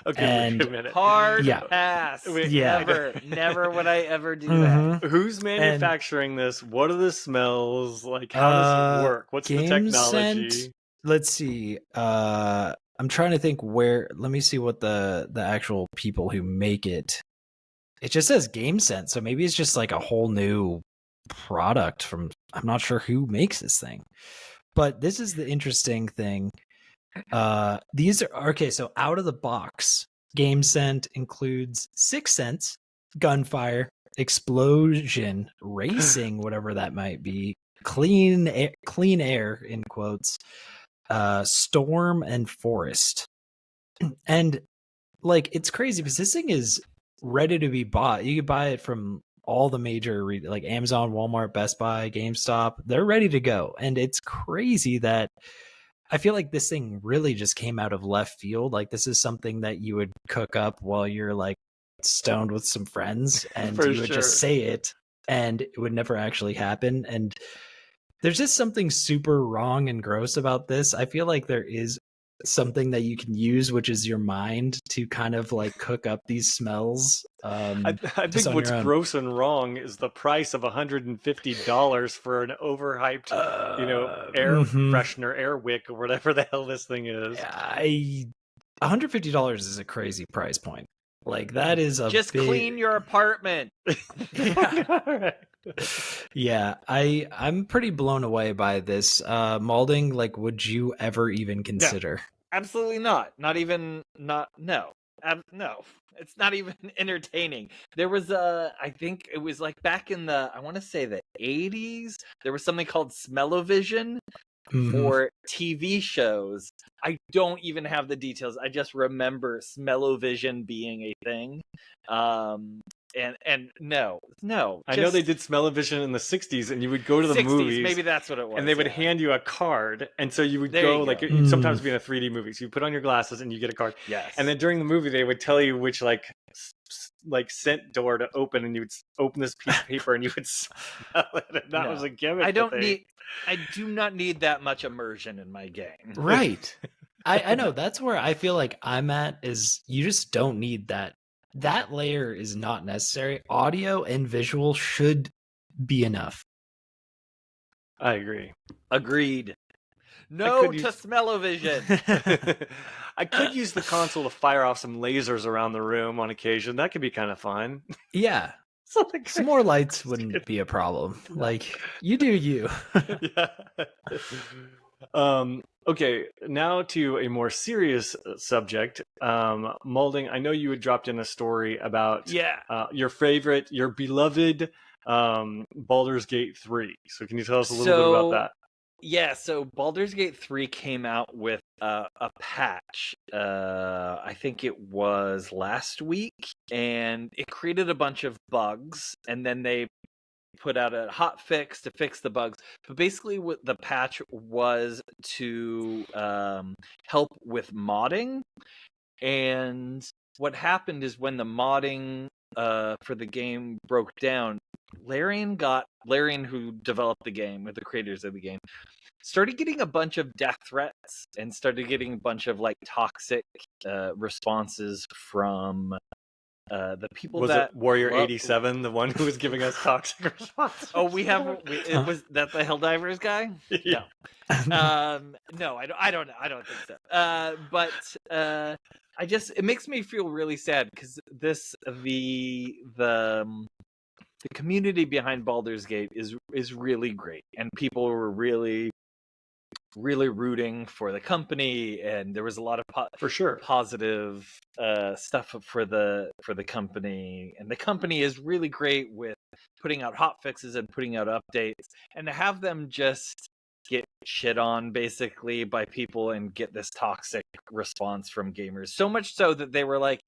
Okay, wait a minute. Hard Yeah. pass. Yeah. Never would I ever do that. Who's manufacturing this? What are the smells? Like, how does it work? What's the technology? Let's see. I'm trying to think where. Let me see what the actual people who make it. It just says GameScent, so maybe it's just like a whole new product from. I'm not sure who makes this thing, but this is the interesting thing. These are okay. So out of the box, GameScent includes 6 cents, gunfire, explosion, racing, whatever that might be, clean air in quotes, storm, and forest. And like, it's crazy because this thing is ready to be bought. You can buy it from all the major like Amazon, Walmart, Best Buy, GameStop. They're ready to go, and it's crazy that I feel like this thing really just came out of left field. Like, this is something that you would cook up while you're like stoned with some friends, and you would just say it, and it would never actually happen. And there's just something super wrong and gross about this. I feel like there is something that you can use, which is your mind, to kind of like cook up these smells. I think what's gross and wrong is the price of $150 for an overhyped, air freshener, air wick, or whatever the hell this thing is. $150 is a crazy price point. Like, that is clean your apartment. Yeah, I'm pretty blown away by this. Maulding, like, would you ever even consider? No, absolutely not. No. It's not even entertaining. There was I think it was like back in I want to say the 80s, there was something called Smell-O-Vision for TV shows. I don't even have the details. I just remember Smell-O-Vision being a thing. And no. I know they did Smell-O-Vision in the 60s, and you would go to the 60s, movies. Maybe that's what it was. And they would hand you a card, and so you would you'd sometimes be in a 3D movie. So you put on your glasses and you get a card. Yes. And then during the movie, they would tell you which like scent door to open, and you would open this piece of paper and you would smell it. And that was a gimmick. I do not need that much immersion in my game. Right. I know, that's where I feel like I'm at, is you just don't need that. That layer is not necessary. Audio and visual should be enough. I agree. Agreed. No to Smell-O-Vision. I could use the console to fire off some lasers around the room on occasion. That could be kind of fun. Yeah. Some more lights wouldn't be a problem. Like, you do you. Yeah. Okay, now to a more serious subject. Maulding, I know you had dropped in a story about your beloved Baldur's Gate 3. So can you tell us a little bit about that? Yeah, so Baldur's Gate 3 came out with a patch, I think it was last week, and it created a bunch of bugs, and then they put out a hot fix to fix the bugs. But basically what the patch was to help with modding. And what happened is when the modding for the game broke down, Larian, who developed the game, with the creators of the game, started getting a bunch of death threats and started getting a bunch of like toxic responses from the people Was that it Warrior love- 87, the one who was giving us toxic responses? Oh, it was that the Helldivers guy? Yeah. No, I don't think so. It makes me feel really sad because the community behind Baldur's Gate is really great, and people were really rooting for the company, and there was a lot of For sure. positive stuff for the company, and the company is really great with putting out hot fixes and putting out updates, and to have them just get shit on basically by people and get this toxic response from gamers, so much so that they were like,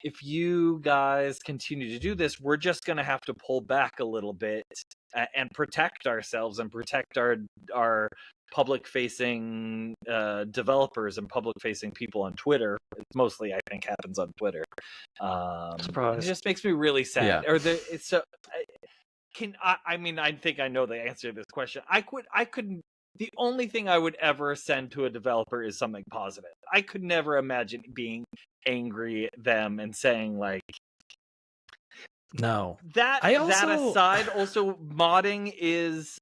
if you guys continue to do this, we're just going to have to pull back a little bit and protect ourselves and protect our public-facing developers and public-facing people on Twitter. It mostly, I think, happens on Twitter. Surprise. It just makes me really sad. Yeah. I think I know the answer to this question. I couldn't. The only thing I would ever send to a developer is something positive. I could never imagine being angry at them and saying like, No. that aside, also modding is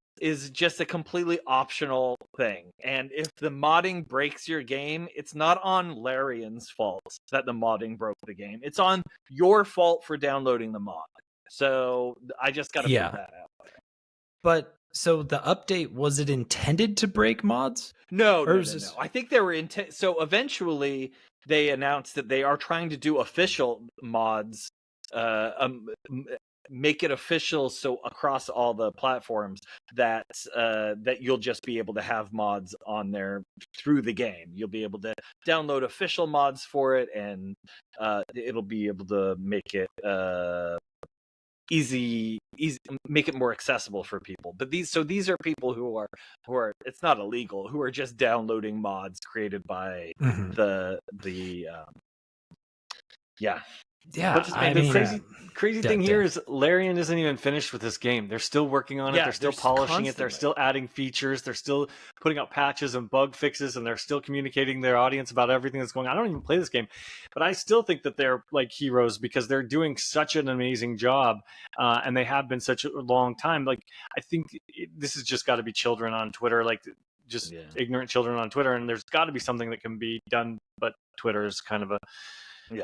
just a completely optional thing. And if the modding breaks your game, it's not on Larian's fault that the modding broke the game. It's on your fault for downloading the mod. So I just got to put that out there. But so the update, was it intended to break mods? No. I think they were so eventually they announced that they are trying to do official mods, make it official so across all the platforms that you'll just be able to have mods on there through the game. You'll be able to download official mods for it, and it'll be able to make it easy, make it more accessible for people. But these are people who are it's not illegal, who are just downloading mods created by the Yeah, But the crazy thing here is Larian isn't even finished with this game. They're still working on it. They're still polishing it. They're still adding features. They're still putting out patches and bug fixes, and they're still communicating their audience about everything that's going on. I don't even play this game, but I still think that they're like heroes because they're doing such an amazing job, and they have been such a long time. Like, I think this has just got to be children on Twitter, like just ignorant children on Twitter, and there's got to be something that can be done, but Twitter is kind of a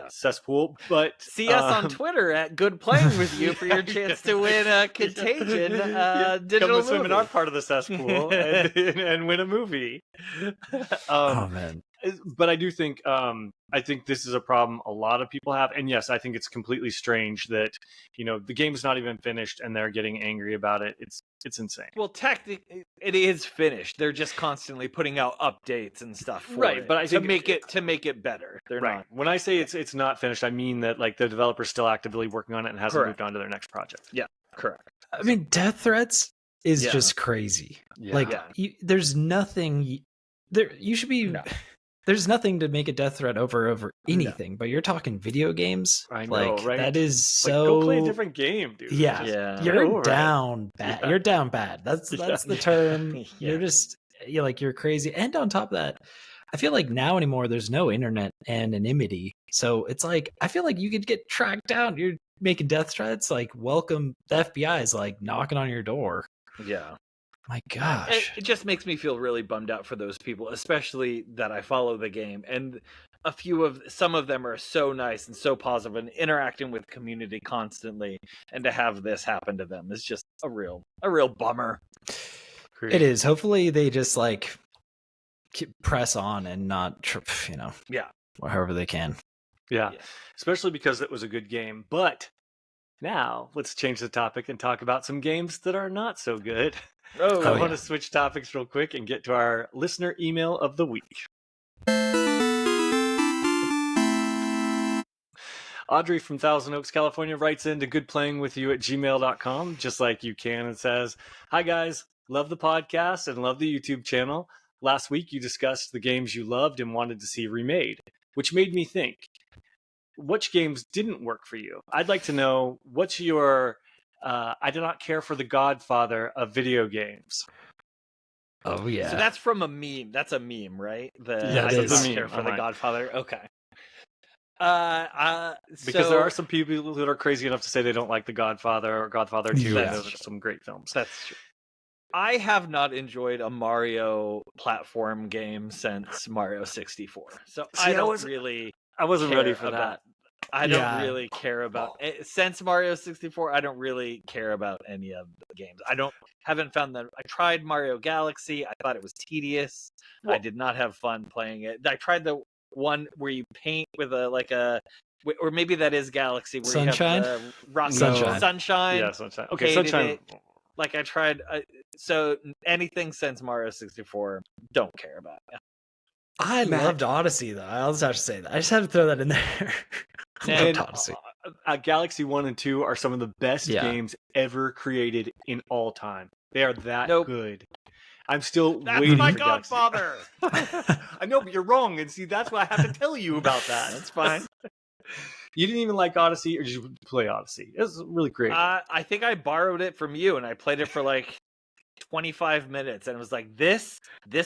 cesspool. But see us on Twitter at Good Playing With You for your chance to win a Contagion digital movie. Swim in our part of the cesspool and win a movie. Oh man! But I do think I think this is a problem a lot of people have, and yes, I think it's completely strange that the game's not even finished and they're getting angry about it. It's insane. Well, technically, it is finished. They're just constantly putting out updates and stuff for it, but I think to make it better. They're right. not. When I say it's not finished, I mean that like the developer's still actively working on it and hasn't moved on to their next project. Yeah, correct. I mean, death threats is just crazy. Yeah. Like, there's nothing there. You should be. No. There's nothing to make a death threat over anything, but you're talking video games. I know, right? That is so. Like, go play a different game, dude. Yeah. You're down bad. You're down bad. That's the term. You're crazy. And on top of that, I feel like now anymore there's no internet anonymity. So it's like I feel like you could get tracked down. You're making death threats. Like, welcome. The FBI is like knocking on your door. Yeah. My gosh. It just makes me feel really bummed out for those people, especially that I follow the game. And some of them are so nice and so positive and interacting with community constantly. And to have this happen to them is just a real bummer. It is. Hopefully they just like press on and not, however they can. Yeah. Especially because it was a good game. But now let's change the topic and talk about some games that are not so good. I want to switch topics real quick and get to our listener email of the week. Audrey from Thousand Oaks, California writes in to goodplayingwithyou@gmail.com, just like you can, and says, "Hi guys, love the podcast and love the YouTube channel. Last week you discussed the games you loved and wanted to see remade, which made me think, which games didn't work for you? I'd like to know what's your I do not care for the Godfather of video games." Oh yeah. So that's from a meme. That's a meme, right? That is a meme. Care for the Godfather. Okay. Because there are some people that are crazy enough to say they don't like The Godfather or Godfather 2, and those are some great films. That's true. I have not enjoyed a Mario platform game since Mario 64. So See, I wasn't ready for that. I don't really care about since Mario 64. I don't really care about any of the games. Haven't found that. I tried Mario Galaxy. I thought it was tedious. Well, I did not have fun playing it. I tried the one where you paint with or maybe that is Galaxy where Sunshine? you have the rock Sunshine. Yeah, Sunshine. Okay, Sunshine. Like I tried, so anything since Mario 64, don't care about. I loved Odyssey though. I also have to say that. I just had to throw that in there. I loved Odyssey. Galaxy 1 and 2 are some of the best games ever created in all time. They are that good. I'm still waiting my for Godfather. I know, but you're wrong, and see, that's why I have to tell you about that. That's fine. You didn't even like Odyssey, or did you play Odyssey? It was really great. I think I borrowed it from you, and I played it for like 25 minutes, and it was like, this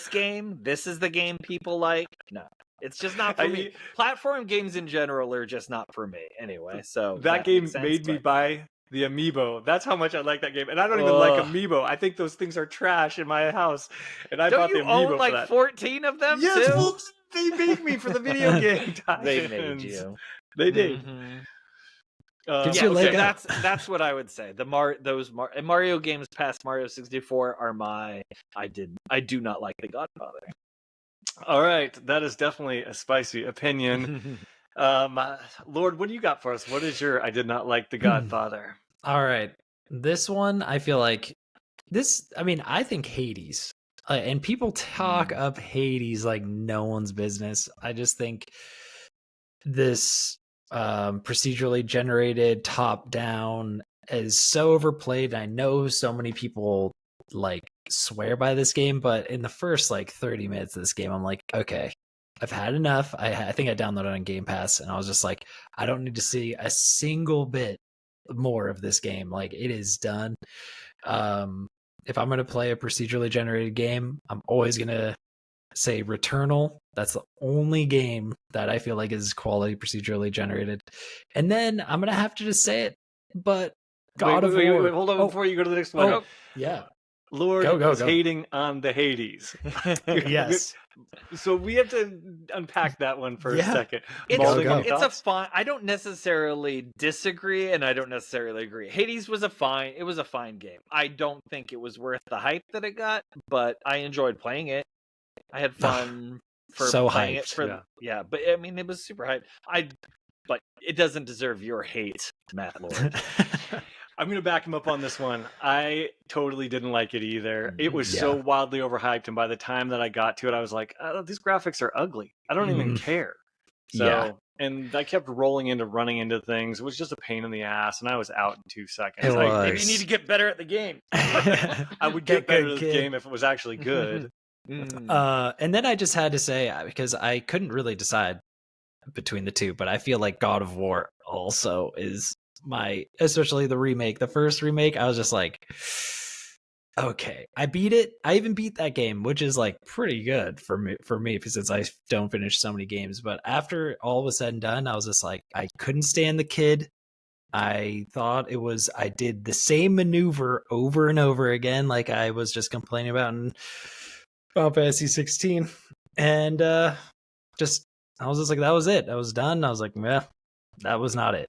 game, this is the game people like. No, it's just not for me. Platform games in general are just not for me anyway. So that game made me buy the Amiibo. That's how much I like that game, and I don't even like Amiibo. I think those things are trash in my house, and I bought the Amiibo own for like that. 14 of them? Yes, too? well, they made me for the video game. They made you. They did. That's what I would say. Mario games past Mario 64 are I do not like The Godfather. All right, that is definitely a spicy opinion. Lord, what do you got for us? What is your I did not like The Godfather? All right, this one I feel like I think Hades. And people talk up Hades like no one's business. I just think this procedurally generated top down is so overplayed. I know so many people like swear by this game, but in the first like 30 minutes of this game, I'm like, okay, I've had enough. I think I downloaded it on Game Pass, and I was just like, I don't need to see a single bit more of this game. Like, it is done. If I'm going to play a procedurally generated game, I'm always going to say Returnal. That's the only game that I feel like is quality procedurally generated. And then I'm going to have to just say it, but God of War. Wait, hold on before you go to the next one. Yeah. Lord is hating on the Hades. Yes. So we have to unpack that one for a second. It's a fine. I don't necessarily disagree, and I don't necessarily agree. Hades was a fine game. I don't think it was worth the hype that it got, but I enjoyed playing it. I had fun for playing it. But I mean, it was super hyped. But it doesn't deserve your hate, Matt Lord. I'm going to back him up on this one. I totally didn't like it either. It was so wildly overhyped, and by the time that I got to it, I was like, these graphics are ugly. I don't even care. So, and I kept running into things. It was just a pain in the ass, and I was out in 2 seconds. Maybe you need to get better at the game. I would get better at the game if it was actually good. And then I just had to say, because I couldn't really decide between the two, but I feel like God of War also is especially the remake. The first remake, I was just like, okay, I beat it. I even beat that game, which is like pretty good for me since I don't finish so many games. But after all was said and done, I was just like, I couldn't stand the kid. I thought I did the same maneuver over and over again, like I was just complaining about in Final Fantasy 16. And I was just like, that was it. I was done. I was like, that was not it.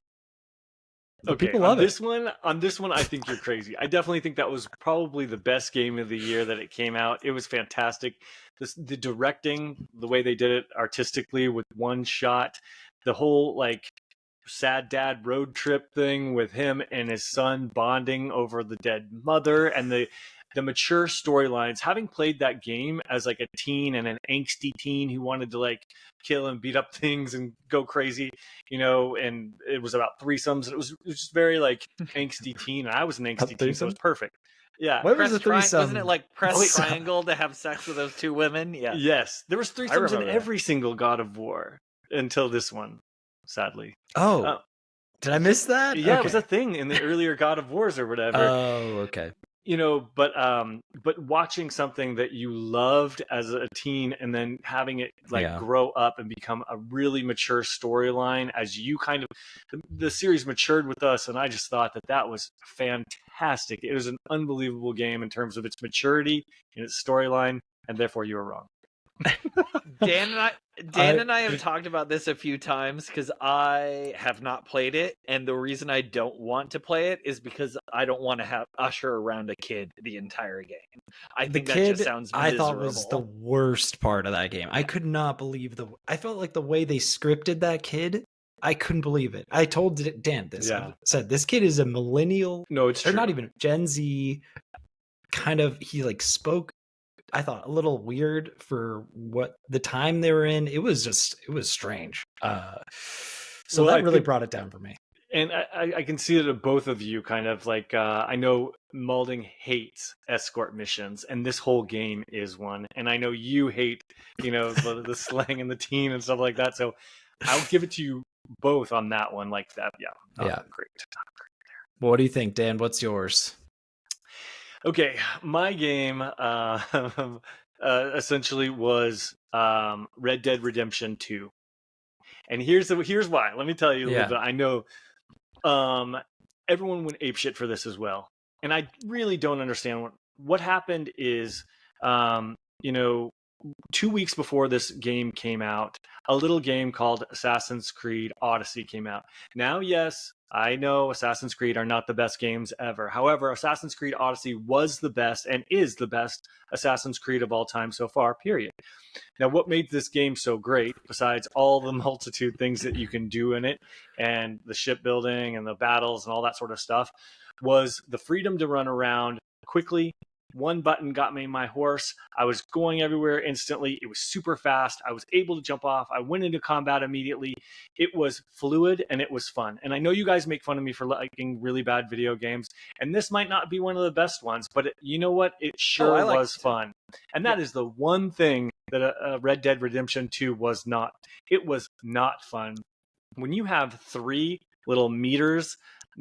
But okay, people love on this one, I think you're crazy. I definitely think that was probably the best game of the year that it came out. It was fantastic. The directing, the way they did it artistically with one shot, the whole like sad dad road trip thing with him and his son bonding over the dead mother, and the mature storylines. Having played that game as like a teen and an angsty teen who wanted to like kill and beat up things and go crazy, and it was about threesomes. It was just very like angsty teen. And I was an angsty teen, so it was perfect. Yeah. What was a threesome? Wasn't it like press triangle to have sex with those two women? Yeah. Yes. There was threesomes in every single God of War until this one, sadly. Did I miss that? Yeah, okay. It was a thing in the earlier God of Wars or whatever. Oh, okay. but watching something that you loved as a teen and then having it grow up and become a really mature storyline as you kind of the series matured with us, and I just thought that was fantastic. It was an unbelievable game in terms of its maturity and its storyline, and therefore you were wrong. Dan and I have talked about this a few times because I have not played it, and the reason I don't want to play it is because I don't want to have usher around a kid the entire game. I think that just sounds miserable. I thought was the worst part of that game. I could not believe I felt like the way they scripted that kid. I couldn't believe it. I told Dan this. Yeah. I said this kid is a millennial. No, it's true. Or not even Gen Z. Kind of, he spoke. I thought a little weird for what the time they were in. It was strange. So that really brought it down for me. And I can see it of both of you kind of I know Maulding hates escort missions, and this whole game is one. And I know you hate, the slang and the teen and stuff like that. So I'll give it to you both on that one like that. Yeah. Great. Well, what do you think, Dan? What's yours? Okay, my game essentially was Red Dead Redemption 2. And here's why. Let me tell you a little bit. I know everyone went apeshit for this as well. And I really don't understand what happened is 2 weeks before this game came out, a little game called Assassin's Creed Odyssey came out. Now, yes, I know Assassin's Creed are not the best games ever. However, Assassin's Creed Odyssey was the best and is the best Assassin's Creed of all time so far, period. Now, what made this game so great, besides all the multitude things that you can do in it and the shipbuilding and the battles and all that sort of stuff, was the freedom to run around quickly. One button got me my horse. I was going everywhere instantly. It was super fast. I was able to jump off. I went into combat immediately. It was fluid and it was fun. And I know you guys make fun of me for liking really bad video games, and this might not be one of the best ones, but you know what? It sure was fun. And that is the one thing that Red Dead Redemption 2 was not. It was not fun. When you have 3 little meters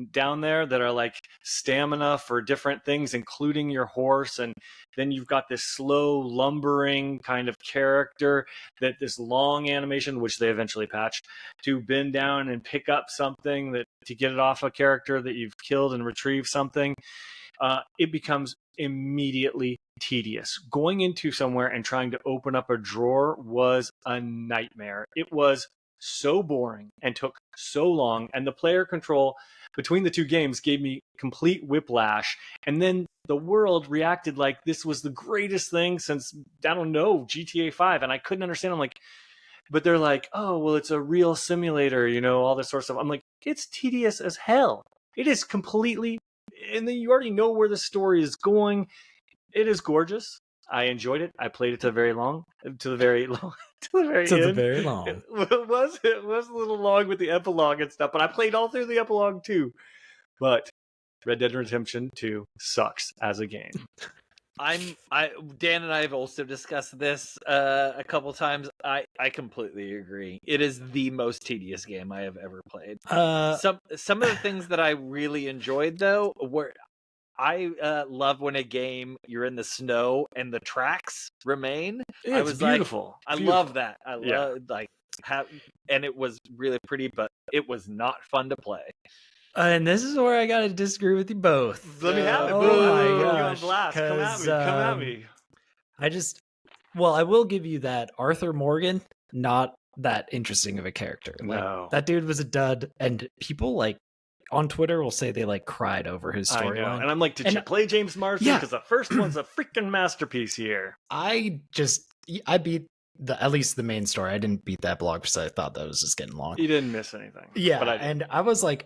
down there that are like stamina for different things, including your horse, and then you've got this slow lumbering kind of character that this long animation, which they eventually patched, to bend down and pick up something that to get it off a character that you've killed and retrieve something, it becomes immediately tedious. Going into somewhere and trying to open up a drawer was a nightmare. It was so boring and took so long, and the player control between the two games gave me complete whiplash. And then the world reacted like this was the greatest thing since, I don't know, GTA 5. And I couldn't understand. I'm like, but they're like, oh, well, it's a real simulator, all this sort of stuff. I'm like, it's tedious as hell. It is completely, and then you already know where the story is going. It is gorgeous. I enjoyed it. I played it to the very long. It was a little long with the epilogue and stuff, but I played all through the epilogue too. But Red Dead Redemption 2 sucks as a game. Dan and I have also discussed this a couple times. I completely agree. It is the most tedious game I have ever played. Some of the things that I really enjoyed though were, I love when a game you're in the snow and the tracks remain. Yeah, it's beautiful. I love that. I love and it was really pretty, but it was not fun to play. And this is where I gotta disagree with you both. Let me have it. Oh my gosh, you on blast. Come at me. I will give you that Arthur Morgan, not that interesting of a character. No. That dude was a dud, and people on Twitter will say they cried over his storyline. And I'm like, did you play James Marsden? Because the first one's a freaking masterpiece here. I beat at least the main story. I didn't beat that blog because I thought that was just getting long. You didn't miss anything. Yeah, but and I was like,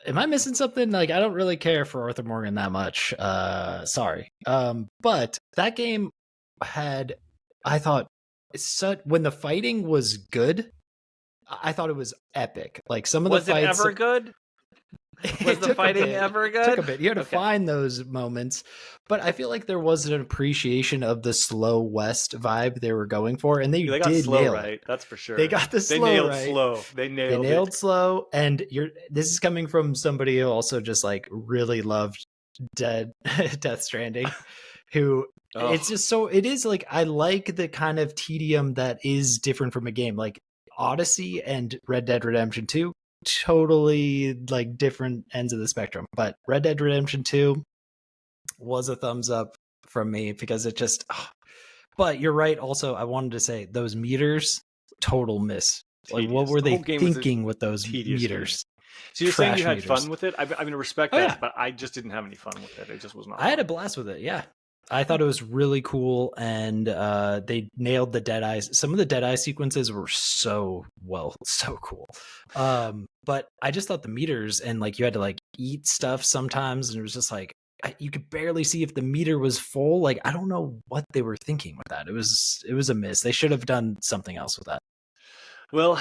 am I missing something? I don't really care for Arthur Morgan that much. Sorry. But that game had, I thought, when the fighting was good, I thought it was epic. Some of the fights. Was it ever good? Was the fighting ever good? It took a bit. You had to find those moments. But I feel like there was an appreciation of the slow West vibe they were going for. And they got did slow nail right. It. That's for sure. They got the slow right. They nailed slow. And this is coming from somebody who also just really loved Death Stranding, who it's just so it is like I like the kind of tedium that is different from a game like Odyssey and Red Dead Redemption 2, totally like different ends of the spectrum. But Red Dead Redemption 2 was a thumbs up from me because it just but you're right. Also, I wanted to say those meters, total miss. Like, what were they thinking with those meters? So you're saying you had fun with it? I mean, respect that, but I just didn't have any fun with it. It just was not. I had a blast with it. Yeah, I thought it was really cool, and they nailed the Deadeye. Some of the Deadeye sequences were so cool. But I just thought the meters and like you had to like eat stuff sometimes, and it was just like you could barely see if the meter was full. Like I don't know what they were thinking with that. It was a miss. They should have done something else with that. Well,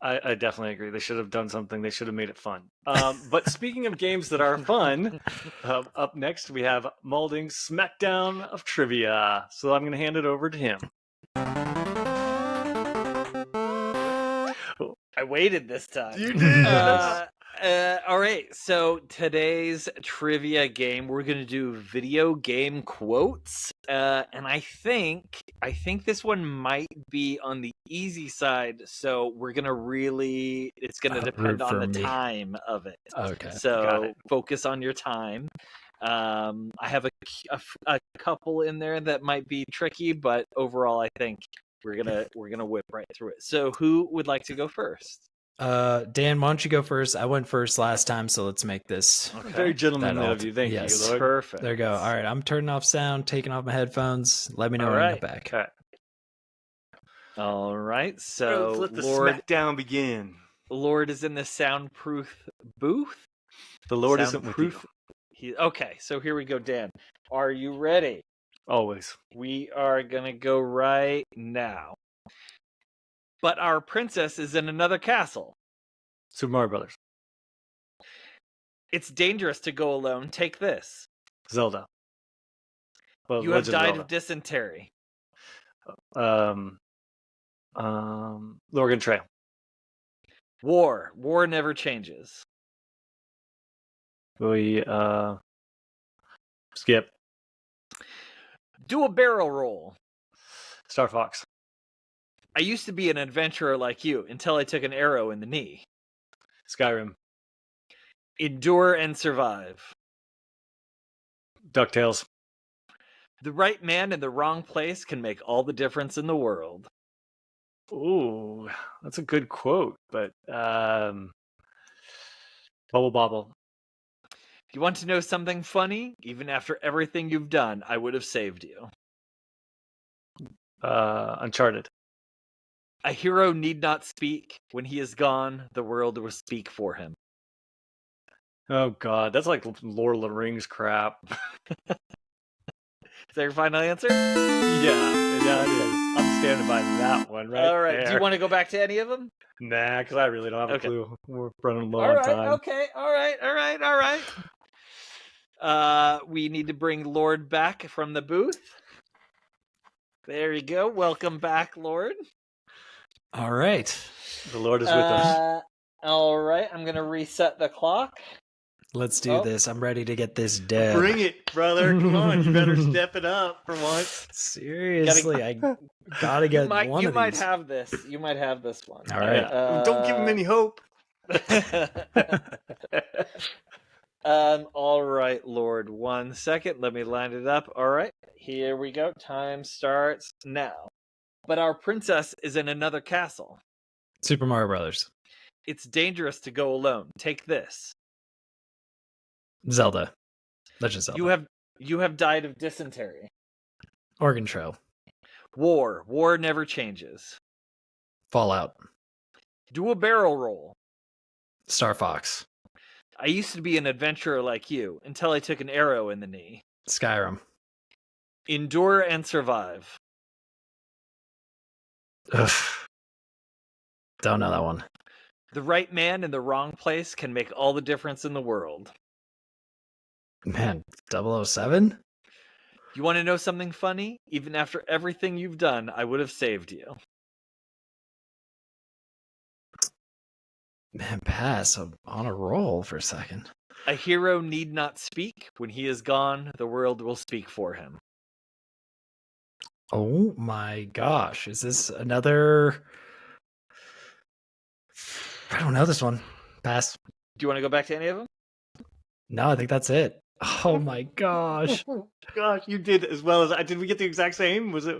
I definitely agree. They should have done something. They should have made it fun. But speaking of games that are fun, up next we have Maulding's Smackdown of Trivia. So I'm going to hand it over to him. I waited this time. You did. All right. So today's trivia game, we're going to do video game quotes, and I think this one might be on the easy side. So we're gonna it's going to depend on the time of it. Okay. So focus on your time. I have a couple in there that might be tricky, but overall, I think we're gonna whip right through it. So who would like to go first? Dan, why don't you go first? I went first last time, so let's make this very gentlemanly of you. Thank you, Lord. Perfect. There you go. All right, I'm turning off sound, taking off my headphones. Let me know when I get back. Okay. All right, so let the Smackdown begin. Lord is in the soundproof booth. The Lord isn't with you. Okay, so here we go, Dan. Are you ready? Always. We are gonna go right now. But our princess is in another castle. Super Mario Brothers. It's dangerous to go alone. Take this. Zelda. Well, you have died of dysentery. Lorgan Trail. War. War never changes. We skip. Do a barrel roll. Star Fox. I used to be an adventurer like you until I took an arrow in the knee. Skyrim. Endure and survive. DuckTales. The right man in the wrong place can make all the difference in the world. Ooh, that's a good quote, but Bubble Bobble. You want to know something funny? Even after everything you've done, I would have saved you. Uncharted. A hero need not speak. When he is gone, the world will speak for him. Oh God, that's like Lord of the Rings crap. Is that your final answer? Yeah, it is. I'm standing by that one, right? All right. There. Do you want to go back to any of them? Nah, because I really don't have a clue. We're running low on time. Okay. All right. We need to bring Lord back from the booth. There you go. Welcome back, Lord. All right. The Lord is with us. All right. I'm going to reset the clock. Let's do this. I'm ready to get this dead. Bring it, brother. Come on. You better step it up for once. Seriously, I gotta get one of these. You might have this. You might have this one. All right. Don't give him any hope. All right, Lord. 1 second. Let me line it up. All right. Here we go. Time starts now. But our princess is in another castle. Super Mario Brothers. It's dangerous to go alone. Take this. Zelda. Legend of Zelda. You have died of dysentery. Oregon Trail. War. War never changes. Fallout. Do a barrel roll. Star Fox. I used to be an adventurer like you until I took an arrow in the knee. Skyrim. Endure and survive. Ugh. Don't know that one. The right man in the wrong place can make all the difference in the world. Man, 007? You want to know something funny? Even after everything you've done, I would have saved you. Man, pass. I'm on a roll for a second. A hero need not speak. When he is gone, the world will speak for him. Oh my gosh. Is this another? I don't know this one. Pass. Do you want to go back to any of them? No, I think that's it. Oh my gosh. Gosh, you did as well as I did. We get the exact same? Was it?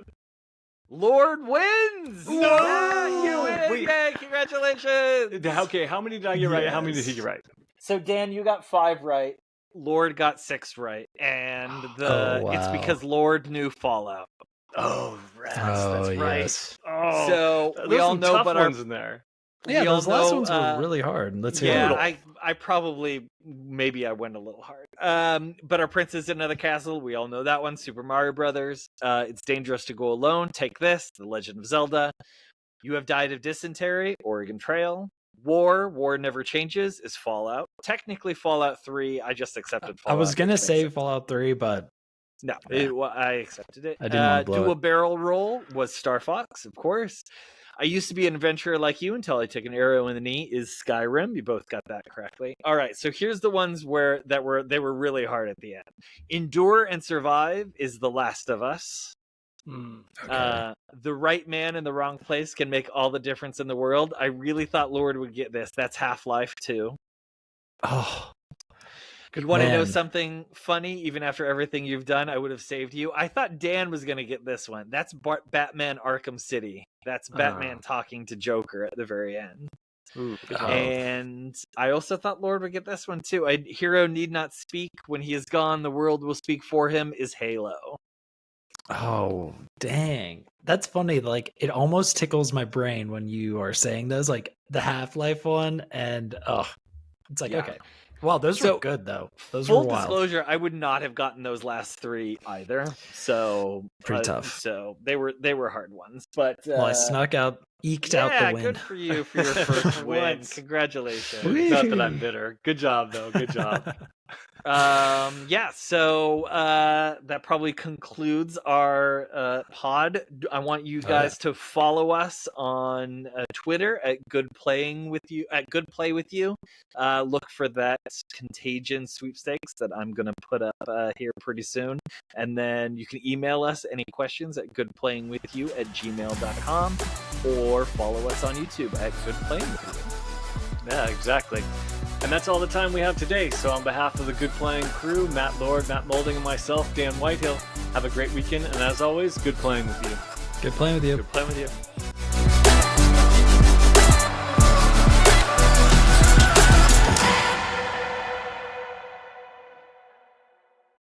Lord wins! No! Yeah, you win! Wait. Yay, congratulations! Okay, how many did I get right? How many did he get right? So Dan, you got 5 right. Lord got 6 right, and it's wow. because Lord knew Fallout. Oh, rats, Oh, that's right. yes. Oh, So we there's all some know, tough but ones in there. Yeah, we all those last know, ones were really hard. Let's hear yeah, it. I probably maybe I went a little hard. But our prince is in another castle. We all know that one. Super Mario Brothers. It's dangerous to go alone. Take this. The Legend of Zelda. You have died of dysentery. Oregon Trail. War never changes is Fallout. Technically Fallout 3. I just accepted Fallout. I was gonna which say makes sense. Fallout 3, but No, Yeah. I accepted it. I didn't wanna blow Do a it. barrel roll was Star Fox, of course. I used to be an adventurer like you until I took an arrow in the knee is Skyrim. You both got that correctly. All right, so here's the ones where they were really hard at the end. Endure and survive is The Last of Us. okay. The right man in the wrong place can make all the difference in the world. I really thought Lord would get this. That's Half-Life 2. Oh, You want to know man. something funny? Even after everything you've done, I would have saved you. I thought Dan was going to get this one. That's Batman Arkham City. That's Batman talking to Joker at the very end. Ooh, Oh. And I also thought Lord would get this one too. A hero need not speak. When he is gone, the world will speak for him is Halo. Oh, dang. That's funny. Like, it almost tickles my brain when you are saying those, like the Half-Life one, and it's like, Yeah. okay. Wow, those So, were good though. Those Full were wild. disclosure, I would not have gotten those last 3 either. So Pretty tough. So they were hard ones. But Well, I snuck out, eked out the win. good for you for your first win. Once. Congratulations. Not that I'm bitter. Good job, though. Good job. So that probably concludes our pod. I want you guys to follow us on Twitter at Good Play with You. Look for that Contagion sweepstakes that I'm gonna put up here pretty soon, and then you can email us any questions at goodplayingwithyou@gmail.com, or follow us on YouTube at Good Playing With You. Yeah, exactly. And that's all the time we have today. So on behalf of the Good Playing crew, Matt Lord, Matt Maulding, and myself, Dan Whitehill, have a great weekend. And as always, good playing with you. Good playing with you. Good playing with you.